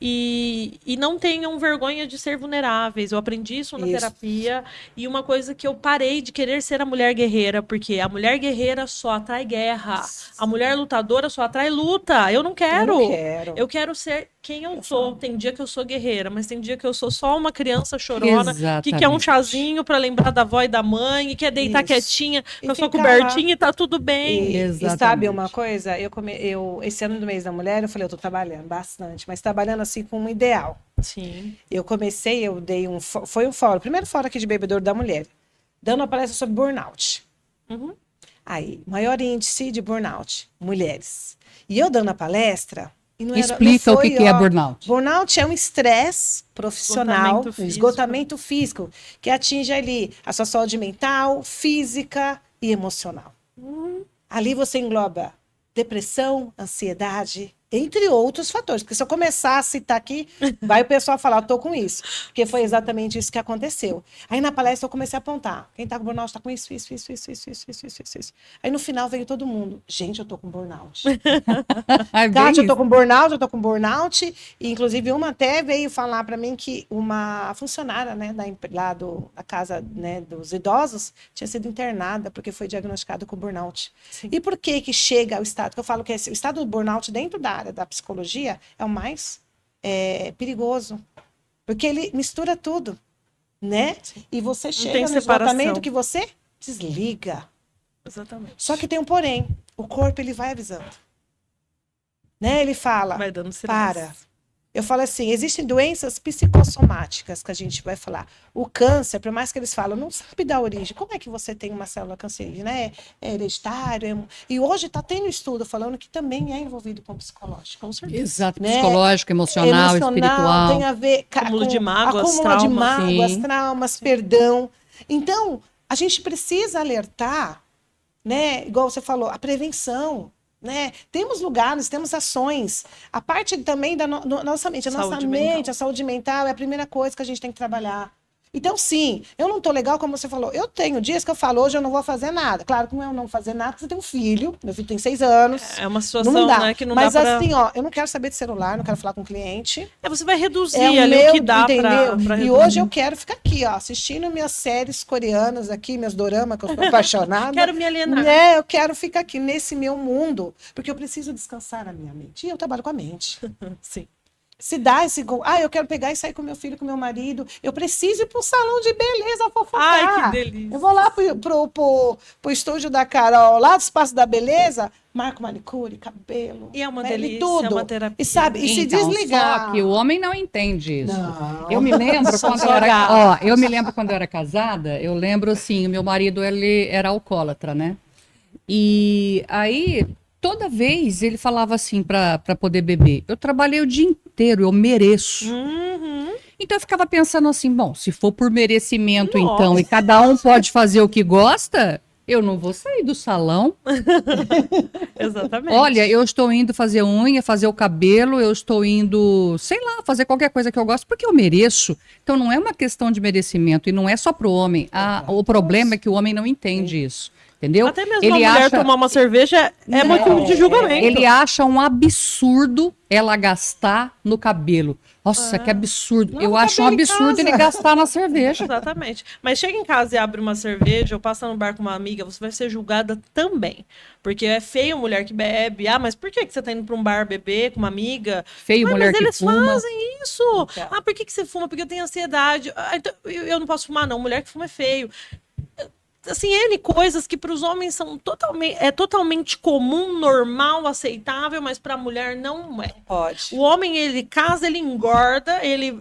e não tenham vergonha de ser vulneráveis. Eu aprendi isso na Isso. terapia e uma coisa que eu parei de querer ser a mulher guerreira, porque a mulher guerreira só atrai guerra, a mulher lutadora só atrai luta. Eu não quero. Eu não quero. Eu quero ser quem eu sou. Tem dia que eu sou guerreira, mas tem dia que eu sou só uma criança chorona que quer um Exatamente. chazinho para lembrar da avó e da mãe e quer deitar Isso. quietinha E com a sua ficar cobertinha e tá tudo bem. E Exatamente. sabe uma coisa? Eu esse ano do mês da mulher, eu falei, eu tô trabalhando bastante, mas trabalhando assim com um ideal. Sim. Eu dei foi um fórum, primeiro fórum aqui de bebedouro da mulher, dando uma palestra sobre burnout. Uhum. Aí, maior índice de burnout, mulheres. E eu dando a palestra, e não Explica não o que foi, que é ó, burnout. Burnout é um estresse profissional, Esgotamento um físico. esgotamento físico, que atinge ali a sua saúde mental, física e emocional. Ali você engloba depressão, ansiedade, entre outros fatores. Porque se eu começar a citar aqui, vai o pessoal falar, eu tô com isso. Porque foi exatamente isso que aconteceu. Aí na palestra eu comecei a apontar. Quem tá com burnout tá com isso. Aí no final veio todo mundo. Gente, eu tô com burnout. Ai, bem Kátia, eu tô isso. com burnout. E, inclusive, uma até veio falar para mim que uma funcionária, né, da casa, né, dos idosos tinha sido internada porque foi diagnosticada com burnout. Sim. E por que chega ao estado? Que eu falo que o estado do burnout dentro da área da psicologia é o mais perigoso. Porque ele mistura tudo, né? E você chega tem no separação. esgotamento que você desliga. Exatamente. Só que tem um porém. O corpo, ele vai avisando. Né? Ele fala, Vai dando sinais. para. Eu falo assim, existem doenças psicossomáticas que a gente vai falar. O câncer, por mais que eles falam, não sabe da origem. Como é que você tem uma célula cancerígena? É hereditário? E hoje está tendo estudo falando que também é envolvido com o psicológico. Com certeza. Exato, Né? psicológico, emocional, espiritual. Tem a ver Acúmulo de com mágoas, acúmulo de traumas. mágoas, Sim. traumas, perdão. Então, a gente precisa alertar, né? Igual você falou, a prevenção. né? Temos lugares, temos ações. A parte também da nossa mente. A nossa Saúde mente, mental. a saúde mental é a primeira coisa que a gente tem que trabalhar. Então, sim, eu não tô legal, como você falou. Eu tenho dias que eu falo, hoje eu não vou fazer nada. Claro que não é eu não fazer nada, porque você tem um filho. Meu filho tem 6 anos. É uma Não situação, dá. né, que não Mas dá pra... assim, ó, eu não quero saber de celular, não quero falar com o cliente. Você vai reduzir É o ali meu, o que dá entendeu? pra E reduzir. hoje eu quero ficar aqui, ó, assistindo minhas séries coreanas aqui, meus doramas, que eu sou apaixonada. Quero me alienar. Né? Eu quero ficar aqui nesse meu mundo, porque eu preciso descansar a minha mente. E eu trabalho com a mente. Sim. Se dá esse gol, eu quero pegar e sair com meu filho, com meu marido. Eu preciso ir pro salão de beleza fofocar. Ai, que delícia. Eu vou lá pro estúdio da Carol, lá do Espaço da Beleza, marco manicure, cabelo. E é uma né, delícia, e tudo. é uma terapia. E sabe, e se Então, desligar. só que o homem não entende isso. Não. Eu me lembro Só quando eu era, jogar. ó, eu me lembro quando eu era casada, eu lembro assim, o meu marido ele era alcoólatra, né? E aí toda vez ele falava assim para poder beber, eu trabalhei o dia inteiro, eu mereço. Uhum. Então eu ficava pensando assim, bom, se for por merecimento Nossa. então, e cada um pode fazer o que gosta, eu não vou sair do salão. Exatamente. Olha, eu estou indo fazer unha, fazer o cabelo, eu estou indo, sei lá, fazer qualquer coisa que eu gosto, porque eu mereço. Então não é uma questão de merecimento, e não é só para o homem. O problema é que o homem não entende isso. Entendeu? Até mesmo uma mulher tomar uma cerveja é motivo de julgamento. Ele acha um absurdo ela gastar no cabelo. Nossa, que absurdo. Lava Eu o acho um cabelo em absurdo casa. ele gastar na cerveja. Exatamente. Mas chega em casa e abre uma cerveja ou passa no bar com uma amiga, você vai ser julgada também. Porque é feio mulher que bebe. Ah, mas por que você tá indo pra um bar beber com uma amiga? Feio Ah, mulher mas que eles fuma. fazem isso. Então. Ah, por que você fuma? Porque eu tenho ansiedade. Ah, então, eu não posso fumar, não. Mulher que fuma é feio. Assim, N coisas que para os homens são totalmente comum, normal, aceitável, mas para a mulher não é. Pode. O homem, ele casa, ele engorda, ele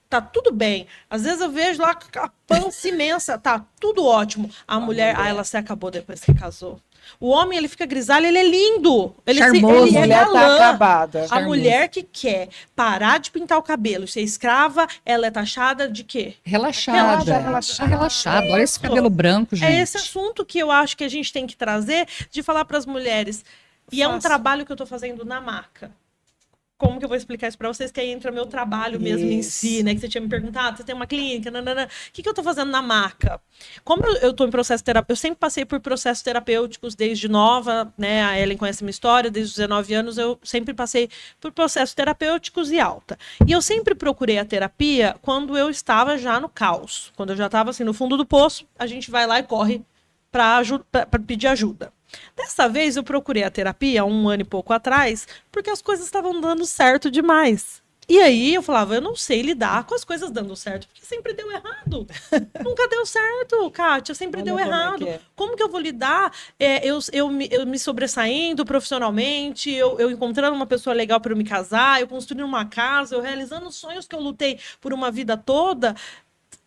tá tudo bem. Às vezes eu vejo lá a pança imensa, tá tudo ótimo. A mulher, ela se acabou depois que casou. O homem, ele fica grisalho, ele é lindo. Charmoso. Ele A é mulher tá galã. acabada. A Charmoso. mulher que quer parar de pintar o cabelo, ser escrava, ela é taxada de quê? Relaxada. Relaxada. Tá relaxada. Olha esse cabelo branco, gente. É esse assunto que eu acho que a gente tem que trazer, de falar para as mulheres. E é um Faça. trabalho que eu tô fazendo na maca. Como que eu vou explicar isso para vocês? Que aí entra meu trabalho mesmo em si, né? Que você tinha me perguntado, você tem uma clínica, nanana. O que eu tô fazendo na maca? Como eu tô em processo terapêutico, eu sempre passei por processos terapêuticos desde nova, né? A Ellen conhece a minha história, desde os 19 anos eu sempre passei por processos terapêuticos e alta. E eu sempre procurei a terapia quando eu estava já no caos. Quando eu já estava assim, no fundo do poço, a gente vai lá e corre para pedir ajuda. Dessa vez eu procurei a terapia 1 ano e pouco atrás, porque as coisas estavam dando certo demais. E aí eu falava, eu não sei lidar com as coisas dando certo, porque sempre deu errado. Nunca deu certo, Kátia, sempre Olha deu como é errado. que é. Como que eu vou lidar eu me sobressaindo profissionalmente, eu encontrando uma pessoa legal para eu me casar, eu construindo uma casa, eu realizando os sonhos que eu lutei por uma vida toda?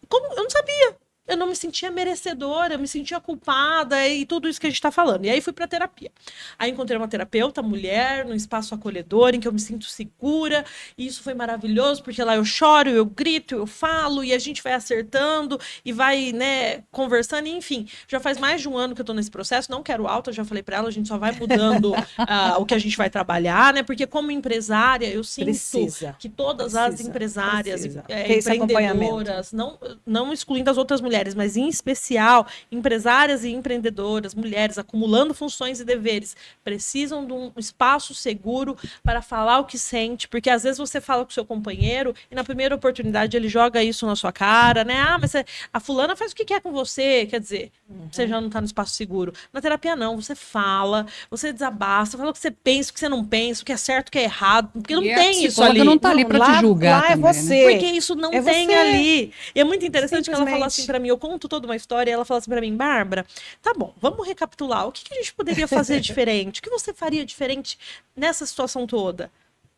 Eu não sabia. Eu não me sentia merecedora, eu me sentia culpada e tudo isso que a gente está falando. E aí fui para terapia. Aí encontrei uma terapeuta, mulher, num espaço acolhedor, em que eu me sinto segura. E isso foi maravilhoso, porque lá eu choro, eu grito, eu falo, e a gente vai acertando e vai, né, conversando. E, enfim, já faz mais de 1 ano que eu estou nesse processo. Não quero alta, já falei para ela, a gente só vai mudando o que a gente vai trabalhar, né? Porque como empresária, eu sinto Precisa. que todas as Precisa. empresárias, Precisa. Ter esse empreendedoras, não excluindo as outras mulheres, mas em especial empresárias e empreendedoras, mulheres acumulando funções e deveres, precisam de um espaço seguro para falar o que sente, porque às vezes você fala com o seu companheiro e na primeira oportunidade ele joga isso na sua cara, né? Ah, mas a fulana faz o que quer com você, quer dizer, você já não está no espaço seguro. Na terapia não, você fala, você desabafa, fala o que você pensa, o que você não pensa, o que é certo, o que é errado, porque não E a tem isso psicóloga ali. não tá ali para te julgar lá é também, né? você. Porque isso não É tem você. ali. E é muito interessante que ela fala Simplesmente. assim pra mim, eu conto toda uma história, e ela fala assim pra mim, Bárbara, tá bom, vamos recapitular. O que a gente poderia fazer diferente? O que você faria diferente nessa situação toda?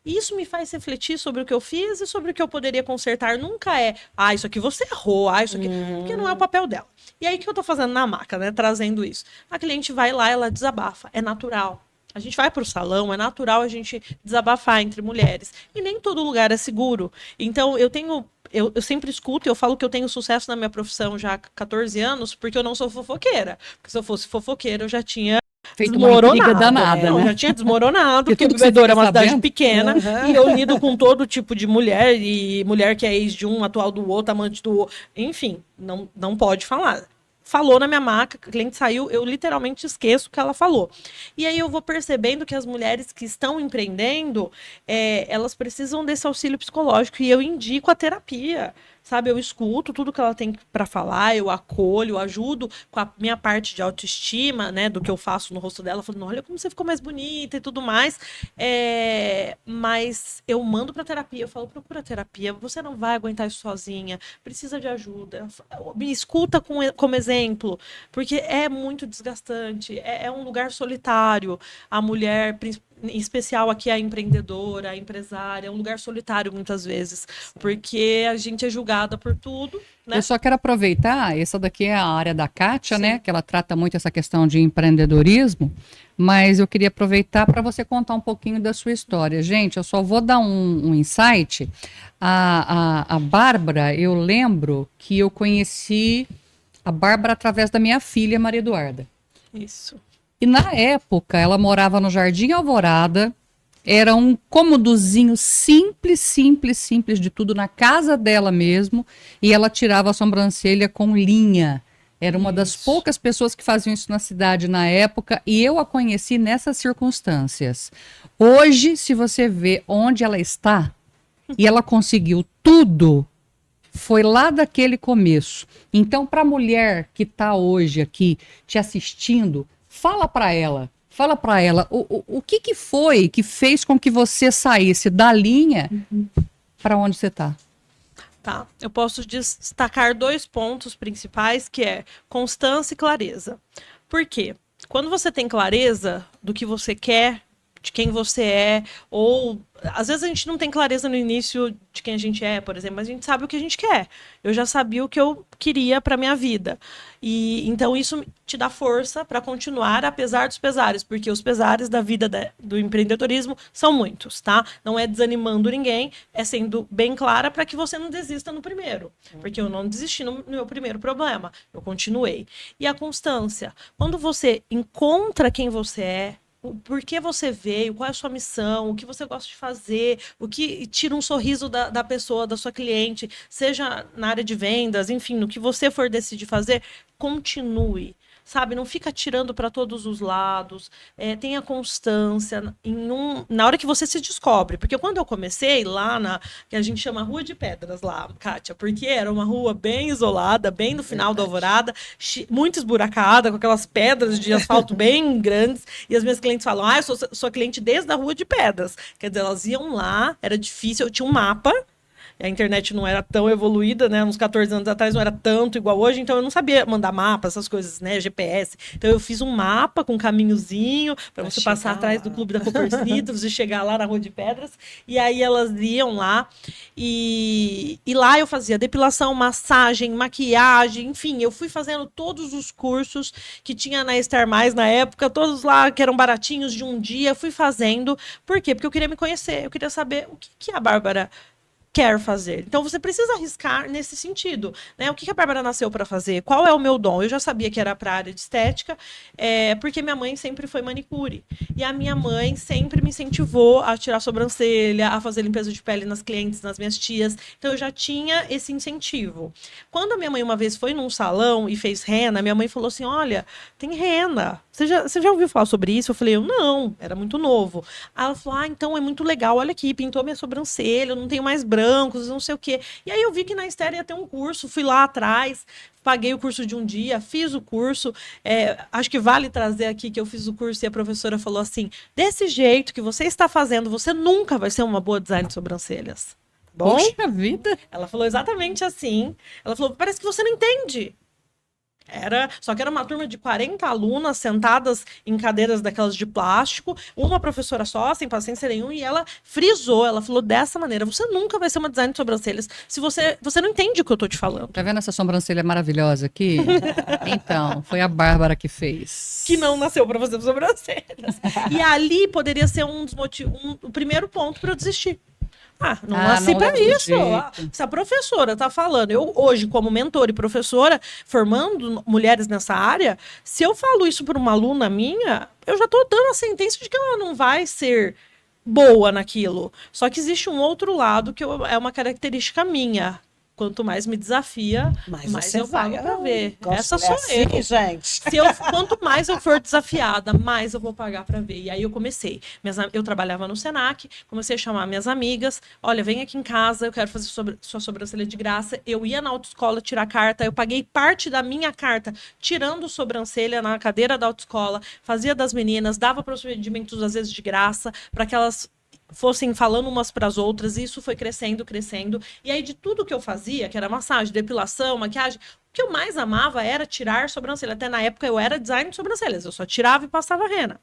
E isso me faz refletir sobre o que eu fiz e sobre o que eu poderia consertar. Nunca é, isso aqui você errou, isso aqui. Porque não é o papel dela. E aí, o que eu tô fazendo na maca, né? Trazendo isso. A cliente vai lá, ela desabafa. É natural. A gente vai para o salão, é natural a gente desabafar entre mulheres. E nem todo lugar é seguro. Então, eu sempre escuto e eu falo que eu tenho sucesso na minha profissão já há 14 anos, porque eu não sou fofoqueira. Porque se eu fosse fofoqueira, eu já tinha Feito uma intriga danada, Não, né? já tinha desmoronado, Porque porque tudo que você Bebedouro é fica uma cidade sabendo. pequena, e eu lido com todo tipo de mulher, e mulher que é ex de um, atual do outro, amante do outro, enfim, não pode falar. Falou na minha maca, o cliente saiu, eu literalmente esqueço o que ela falou. E aí eu vou percebendo que as mulheres que estão empreendendo, elas precisam desse auxílio psicológico, e eu indico a terapia. Sabe, eu escuto tudo que ela tem para falar, eu acolho, ajudo com a minha parte de autoestima, né, do que eu faço no rosto dela, falando, olha como você ficou mais bonita e tudo mais. Mas eu mando para terapia, eu falo, procura terapia, você não vai aguentar isso sozinha, precisa de ajuda. Me escuta como exemplo, porque é muito desgastante, é um lugar solitário. A mulher, em especial aqui a empreendedora, a empresária, é um lugar solitário muitas vezes, porque a gente é julgada por tudo, né? Eu só quero aproveitar, essa daqui é a área da Kátia, Sim. né? Que ela trata muito essa questão de empreendedorismo, mas eu queria aproveitar para você contar um pouquinho da sua história. Gente, eu só vou dar um insight. A Bárbara, eu lembro que eu conheci a Bárbara através da minha filha, Maria Eduarda. Isso. E na época, ela morava no Jardim Alvorada, era um cômodozinho simples de tudo, na casa dela mesmo, e ela tirava a sobrancelha com linha. Era uma das poucas pessoas que faziam isso na cidade na época, e eu a conheci nessas circunstâncias. Hoje, se você vê onde ela está, e ela conseguiu tudo, foi lá daquele começo. Então, para a mulher que está hoje aqui te assistindo, fala para ela o que foi que fez com que você saísse da linha para onde você está. Tá, eu posso destacar 2 pontos principais, que é constância e clareza. Por quê? Quando você tem clareza do que você quer, de quem você é, ou às vezes a gente não tem clareza no início de quem a gente é, por exemplo, mas a gente sabe o que a gente quer. Eu já sabia o que eu queria para minha vida. E então isso te dá força para continuar apesar dos pesares, porque os pesares da vida do empreendedorismo são muitos, tá? Não é desanimando ninguém, é sendo bem clara para que você não desista no primeiro. Porque eu não desisti no meu primeiro problema, eu continuei. E a constância, quando você encontra quem você é, por que você veio, qual é a sua missão, o que você gosta de fazer, o que tira um sorriso da pessoa, da sua cliente, seja na área de vendas, enfim, no que você for decidir fazer, continue. Sabe, não fica tirando para todos os lados, tenha constância na hora que você se descobre. Porque quando eu comecei lá que a gente chama Rua de Pedras lá, Kátia, porque era uma rua bem isolada, bem no final da Alvorada, muito esburacada, com aquelas pedras de asfalto bem grandes, e as minhas clientes falam, eu sou cliente desde a Rua de Pedras. Quer dizer, elas iam lá, era difícil, eu tinha um mapa. A internet não era tão evoluída, né? Uns 14 anos atrás não era tanto igual hoje, então eu não sabia mandar mapa, essas coisas, né? GPS. Então eu fiz um mapa com um caminhozinho para você passar atrás do Clube da Copercitos e chegar lá na Rua de Pedras. E aí elas iam lá e lá eu fazia depilação, massagem, maquiagem, enfim, eu fui fazendo todos os cursos que tinha na Estar Mais na época, todos lá que eram baratinhos de um dia, fui fazendo. Por quê? Porque eu queria me conhecer, eu queria saber o que a Bárbara quer fazer. Então você precisa arriscar nesse sentido, né? O que a Bárbara nasceu para fazer? Qual é o meu dom? Eu já sabia que era para a área de estética, porque minha mãe sempre foi manicure. E a minha mãe sempre me incentivou a tirar sobrancelha, a fazer limpeza de pele nas clientes, nas minhas tias. Então eu já tinha esse incentivo. Quando a minha mãe uma vez foi num salão e fez rena, minha mãe falou assim, olha, tem rena. Você já ouviu falar sobre isso? Eu falei, não, era muito novo. Aí ela falou, então é muito legal, olha aqui, pintou minha sobrancelha, eu não tenho mais brancos, não sei o quê. E aí eu vi que na Esther ia ter um curso, fui lá atrás, paguei o curso de um dia, fiz o curso. Acho que vale trazer aqui que eu fiz o curso e a professora falou assim, desse jeito que você está fazendo, você nunca vai ser uma boa design de sobrancelhas. Bom? Poxa vida! Ela falou exatamente assim. Ela falou, parece que você não entende. Só que era uma turma de 40 alunas sentadas em cadeiras daquelas de plástico, uma professora só, sem paciência nenhuma, e ela frisou, ela falou dessa maneira, você nunca vai ser uma design de sobrancelhas se você não entende o que eu tô te falando. Tá vendo essa sobrancelha maravilhosa aqui? Então, foi a Bárbara que fez. Que não nasceu pra fazer sobrancelhas. E ali poderia ser um dos motivos, o primeiro ponto para eu desistir. Não nasci não para leva do isso. jeito. Se a professora está falando, eu hoje, como mentora e professora, formando mulheres nessa área, se eu falo isso para uma aluna minha, eu já estou dando a sentença de que ela não vai ser boa naquilo. Só que existe um outro lado que é uma característica minha. Quanto mais me desafia, Mas mais você eu pago vai, para ver. gosto Essa de ver sou assim, eu. gente. Quanto mais eu for desafiada, mais eu vou pagar para ver. E aí eu comecei. Eu trabalhava no Senac, comecei a chamar minhas amigas. Olha, vem aqui em casa, eu quero fazer sua sobrancelha de graça. Eu ia na autoescola tirar carta, eu paguei parte da minha carta tirando sobrancelha na cadeira da autoescola, fazia das meninas, dava procedimentos às vezes de graça, para que elas fossem falando umas para as outras, e isso foi crescendo, crescendo. E aí, de tudo que eu fazia, que era massagem, depilação, maquiagem, o que eu mais amava era tirar sobrancelha. Até na época eu era design de sobrancelhas, eu só tirava e passava rena.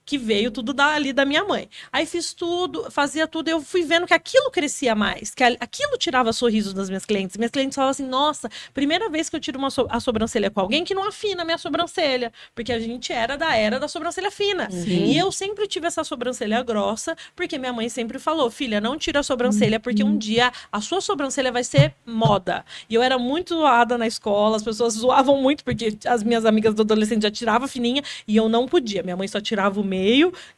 Que veio tudo ali da minha mãe. Aí fiz tudo, fazia tudo, e eu fui vendo que aquilo crescia mais, que aquilo tirava sorrisos das minhas clientes. Minhas clientes falavam assim, nossa, primeira vez que eu tiro a sobrancelha com alguém que não afina a minha sobrancelha, porque a gente era da sobrancelha fina. E eu sempre tive essa sobrancelha grossa, porque minha mãe sempre falou, filha, não tira a sobrancelha, porque um dia a sua sobrancelha vai ser moda. E eu era muito zoada na escola, as pessoas zoavam muito, porque as minhas amigas do adolescente já tiravam fininha, e eu não podia. Minha mãe só tirava o meio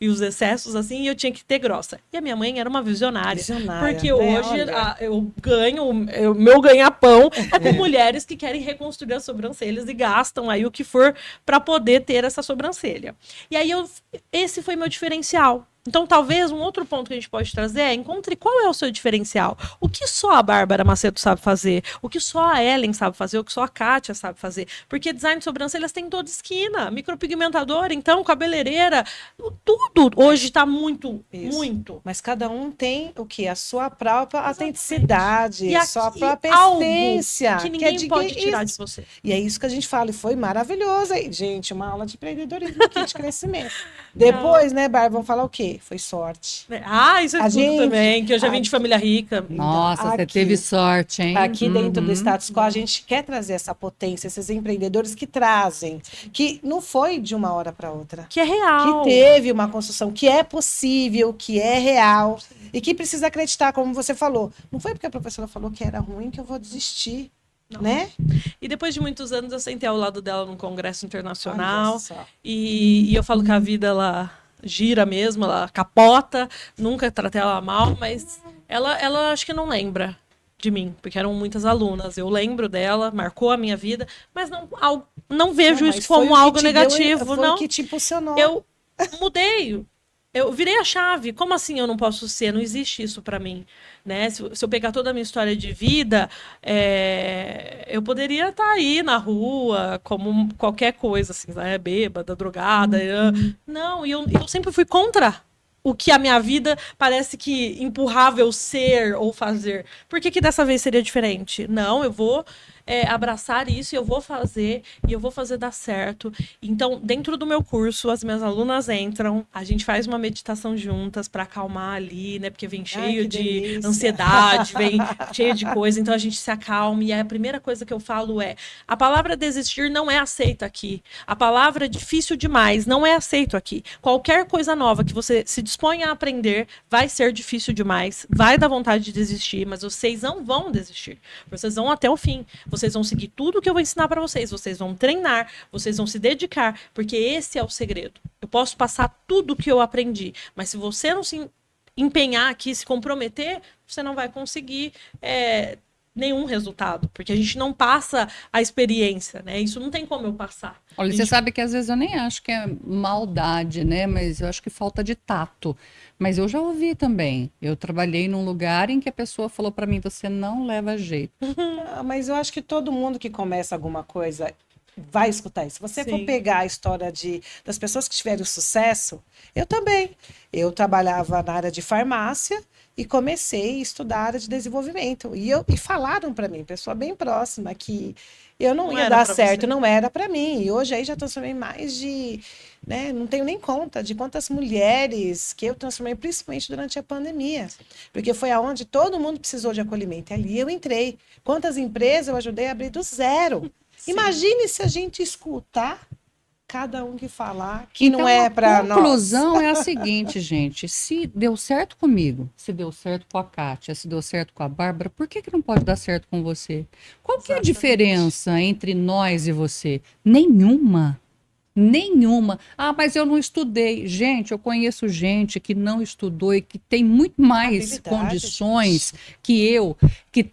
e os excessos, assim, e eu tinha que ter grossa. E a minha mãe era uma visionária. Porque né? hoje eu ganho, o meu ganha-pão é com mulheres que querem reconstruir as sobrancelhas e gastam aí o que for para poder ter essa sobrancelha. E aí esse foi meu diferencial. Então, talvez um outro ponto que a gente pode trazer é encontre qual é o seu diferencial. O que só a Bárbara Macedo sabe fazer, o que só a Ellen sabe fazer, o que só a Kátia sabe fazer. Porque design de sobrancelhas tem em toda esquina. Micropigmentador, então, cabeleireira, tudo hoje está muito. Mas cada um tem o que? A sua própria autenticidade, E a sua própria essência. Que ninguém pode tirar de você. E é isso que a gente fala, e foi maravilhoso aí. Gente, uma aula de empreendedorismo aqui, de crescimento. Depois, né, Bárbara, vamos falar o quê? Foi sorte. Isso é tudo também, que eu já vim de família rica. Nossa, você teve sorte, hein? Aqui dentro do status quo, a gente quer trazer essa potência, esses empreendedores que trazem, que não foi de uma hora para outra. Que é real. Que teve uma construção, que é possível, que é real, e que precisa acreditar, como você falou. Não foi porque a professora falou que era ruim que eu vou desistir. Não. Né? E depois de muitos anos eu sentei ao lado dela num congresso internacional e eu falo que a vida ela gira mesmo, ela capota, nunca tratei ela mal, mas ela acho que não lembra de mim, porque eram muitas alunas. Eu lembro dela, marcou a minha vida, mas não vejo isso como algo negativo. Foi não. O que te impulsionou. Eu mudei. Eu virei a chave. Como assim eu não posso ser? Não existe isso para mim, né? Se eu pegar toda a minha história de vida, eu poderia estar aí na rua como qualquer coisa, assim, né? Bêbada, drogada. Não, e eu sempre fui contra o que a minha vida parece que empurrava eu ser ou fazer. Por que dessa vez seria diferente? Não, eu vou abraçar isso e eu vou fazer dar certo. Então, dentro do meu curso, as minhas alunas entram, a gente faz uma meditação juntas para acalmar ali, né? Porque vem cheio de ansiedade, vem cheio de coisa, então a gente se acalma. E aí a primeira coisa que eu falo a palavra desistir não é aceita aqui. A palavra difícil demais não é aceito aqui. Qualquer coisa nova que você se dispõe a aprender vai ser difícil demais, vai dar vontade de desistir, mas vocês não vão desistir. Vocês vão até o fim. Vocês vão seguir tudo que eu vou ensinar para vocês. Vocês vão treinar, vocês vão se dedicar, porque esse é o segredo. Eu posso passar tudo que eu aprendi, mas se você não se empenhar aqui, se comprometer, você não vai conseguir nenhum resultado, porque a gente não passa a experiência, né? Isso não tem como eu passar. Olha, você sabe que às vezes eu nem acho que é maldade, né? Mas eu acho que falta de tato. Mas eu já ouvi também. Eu trabalhei num lugar em que a pessoa falou para mim, você não leva jeito. Mas eu acho que todo mundo que começa alguma coisa vai escutar isso. Se você for pegar a história das pessoas que tiveram sucesso, eu também. Eu trabalhava na área de farmácia e comecei a estudar a área de desenvolvimento. E falaram para mim, pessoa bem próxima, que eu não ia dar certo, não era para mim. E hoje aí já transformei mais de... Né, não tenho nem conta de quantas mulheres que eu transformei, principalmente durante a pandemia. Porque foi aonde todo mundo precisou de acolhimento. E ali eu entrei. Quantas empresas eu ajudei a abrir do zero. Sim. Imagine se a gente escutar cada um que falar, que não é para nós. A conclusão é a seguinte, gente. Se deu certo comigo, se deu certo com a Kátia, se deu certo com a Bárbara, por que não pode dar certo com você? Qual que é a diferença entre nós e você? Nenhuma. Nenhuma. Ah, mas eu não estudei. Gente, eu conheço gente que não estudou e que tem muito mais condições que eu, que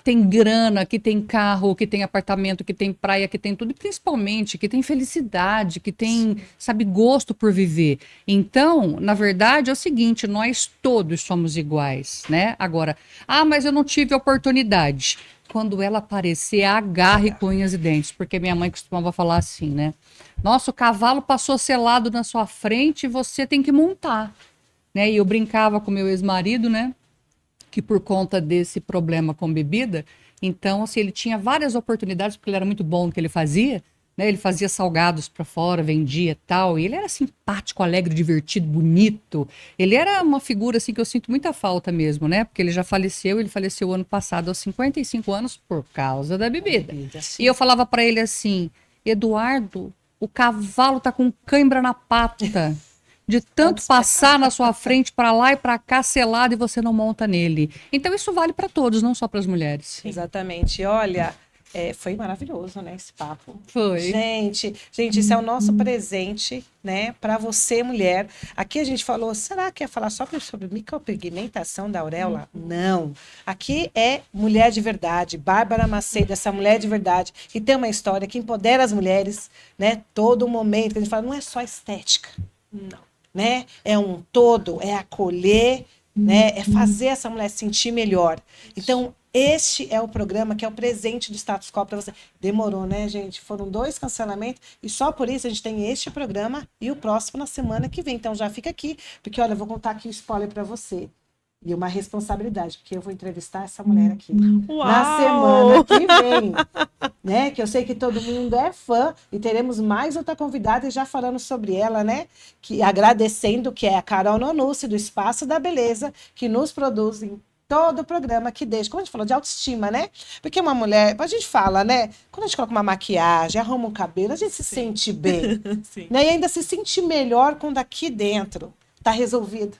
tem grana, que tem carro, que tem apartamento, que tem praia, que tem tudo, e principalmente que tem felicidade, que tem, sabe, gosto por viver. Então, na verdade, é o seguinte, nós todos somos iguais, né? Agora, mas eu não tive oportunidade. Quando ela aparecer, agarre com unhas e dentes, porque minha mãe costumava falar assim, né? Nossa, o cavalo passou selado na sua frente e você tem que montar, né? E eu brincava com meu ex-marido, né? Que por conta desse problema com bebida, então, assim, ele tinha várias oportunidades, porque ele era muito bom no que ele fazia, né? Ele fazia salgados para fora, vendia tal, e ele era simpático, alegre, divertido, bonito. Ele era uma figura assim que eu sinto muita falta mesmo, né? Porque ele já faleceu, ele faleceu ano passado aos 55 anos por causa da bebida. E eu falava para ele assim: "Eduardo, o cavalo tá com cãibra na pata, de tanto passar na sua frente para lá e para cá selado e você não monta nele". Então isso vale para todos, não só para as mulheres. Exatamente. Olha, foi maravilhoso, né, esse papo. Foi. Gente, isso é o nosso presente, né, para você, mulher. Aqui a gente falou, será que ia falar só sobre micropigmentação da auréola? Não. Aqui é mulher de verdade, Bárbara Macedo, essa mulher de verdade, que tem uma história que empodera as mulheres, né, todo momento, que a gente fala, não é só estética, não, né, é um todo, é acolher, né, é fazer essa mulher se sentir melhor. Então, este é o programa que é o presente do Status Quo para você. Demorou, né, gente? Foram 2 cancelamentos e só por isso a gente tem este programa e o próximo na semana que vem. Então já fica aqui, porque olha, eu vou contar aqui o spoiler para você. E uma responsabilidade, porque eu vou entrevistar essa mulher aqui na semana que vem, né? Que eu sei que todo mundo é fã e teremos mais outra convidada e já falando sobre ela, né? Que agradecendo, que é a Carol Nonucci, do Espaço da Beleza, que nos produz em todo o programa, que deixa, como a gente falou, de autoestima, né? Porque uma mulher, a gente fala, né? Quando a gente coloca uma maquiagem, arruma um cabelo, a gente se sente bem. Né? E ainda se sente melhor quando aqui dentro tá resolvido.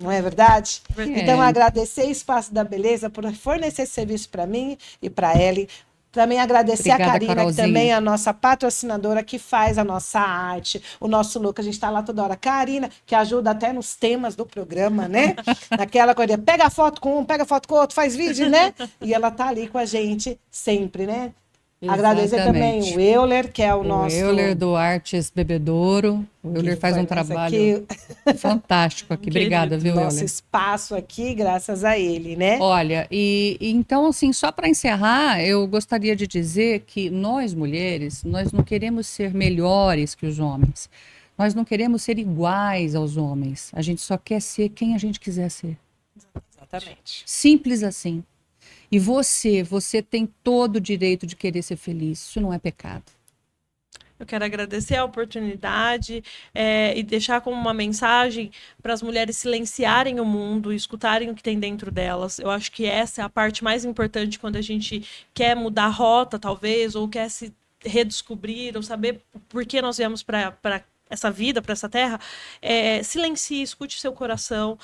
Não é verdade? Então, agradecer o Espaço da Beleza por fornecer esse serviço para mim e para ela. Também agradecer a Karina, Carolzinha, que também é a nossa patrocinadora, que faz a nossa arte, o nosso look. A gente está lá toda hora. Karina, que ajuda até nos temas do programa, né? Naquela coisa, pega foto com um, pega foto com o outro, faz vídeo, né? E ela tá ali com a gente sempre, né? Exatamente. Agradecer também o Euler, que é o nosso... O Euler do Artes Bebedouro. O Euler faz um trabalho fantástico aqui. Obrigada, viu, Euler? Nosso espaço aqui, graças a ele, né? Olha, e então, assim, só para encerrar, eu gostaria de dizer que nós, mulheres, nós não queremos ser melhores que os homens. Nós não queremos ser iguais aos homens. A gente só quer ser quem a gente quiser ser. Exatamente. Simples assim. E você tem todo o direito de querer ser feliz. Isso não é pecado. Eu quero agradecer a oportunidade e deixar como uma mensagem para as mulheres silenciarem o mundo, escutarem o que tem dentro delas. Eu acho que essa é a parte mais importante quando a gente quer mudar a rota, talvez, ou quer se redescobrir, ou saber por que nós viemos para essa vida, para essa terra. Silencie, escute seu coração,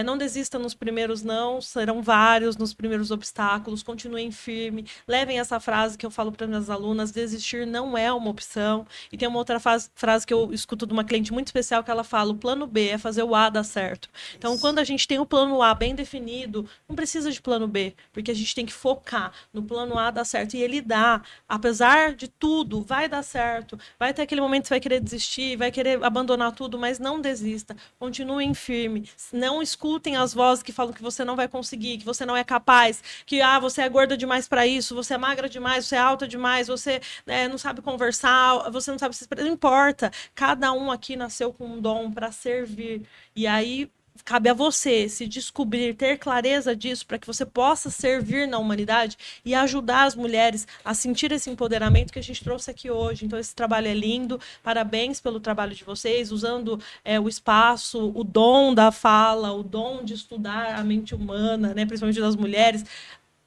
não desista nos primeiros não, serão vários nos primeiros obstáculos, continuem firme, levem essa frase que eu falo para minhas alunas: desistir não é uma opção. E tem uma outra frase que eu escuto de uma cliente muito especial, que ela fala: o plano B é fazer o A dar certo. Então, quando a gente tem o plano A bem definido, não precisa de plano B, porque a gente tem que focar no plano A dar certo, e ele dá, apesar de tudo, vai dar certo. Vai ter aquele momento que você vai querer desistir, vai querer abandonar tudo, mas não desista, continuem firme, não escutem as vozes que falam que você não vai conseguir, que você não é capaz, que você é gorda demais para isso, você é magra demais, você é alta demais, você não sabe conversar, você não sabe se expressar. Não importa, cada um aqui nasceu com um dom para servir, e aí cabe a você se descobrir, ter clareza disso, para que você possa servir na humanidade e ajudar as mulheres a sentir esse empoderamento que a gente trouxe aqui hoje. Então, esse trabalho é lindo. Parabéns pelo trabalho de vocês, usando o espaço, o dom da fala, o dom de estudar a mente humana, né, principalmente das mulheres,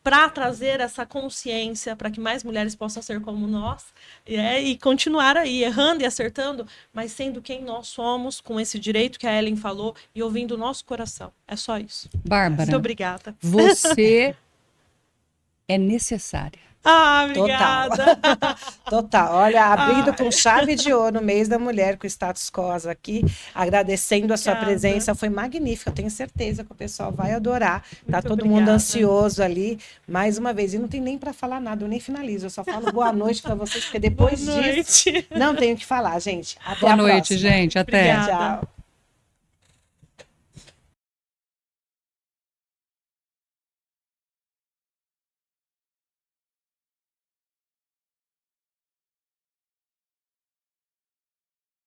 para trazer essa consciência para que mais mulheres possam ser como nós, e continuar aí, errando e acertando, mas sendo quem nós somos, com esse direito que a Ellen falou, e ouvindo o nosso coração. É só isso. Bárbara, Muito obrigada. você é necessária. Ah, obrigada. Total. Olha, abrindo com chave de ouro o mês da mulher com o Status Quo aqui, agradecendo a sua Obrigada. presença, foi magnífica, eu tenho certeza que o pessoal vai adorar. Tá Muito todo mundo obrigada. ansioso ali, mais uma vez, e não tem nem para falar nada, eu nem finalizo, eu só falo boa noite para vocês, porque depois Boa disso noite. não tenho o que falar, gente. Até Boa a noite, próxima. gente. Até. Obrigada. Tchau.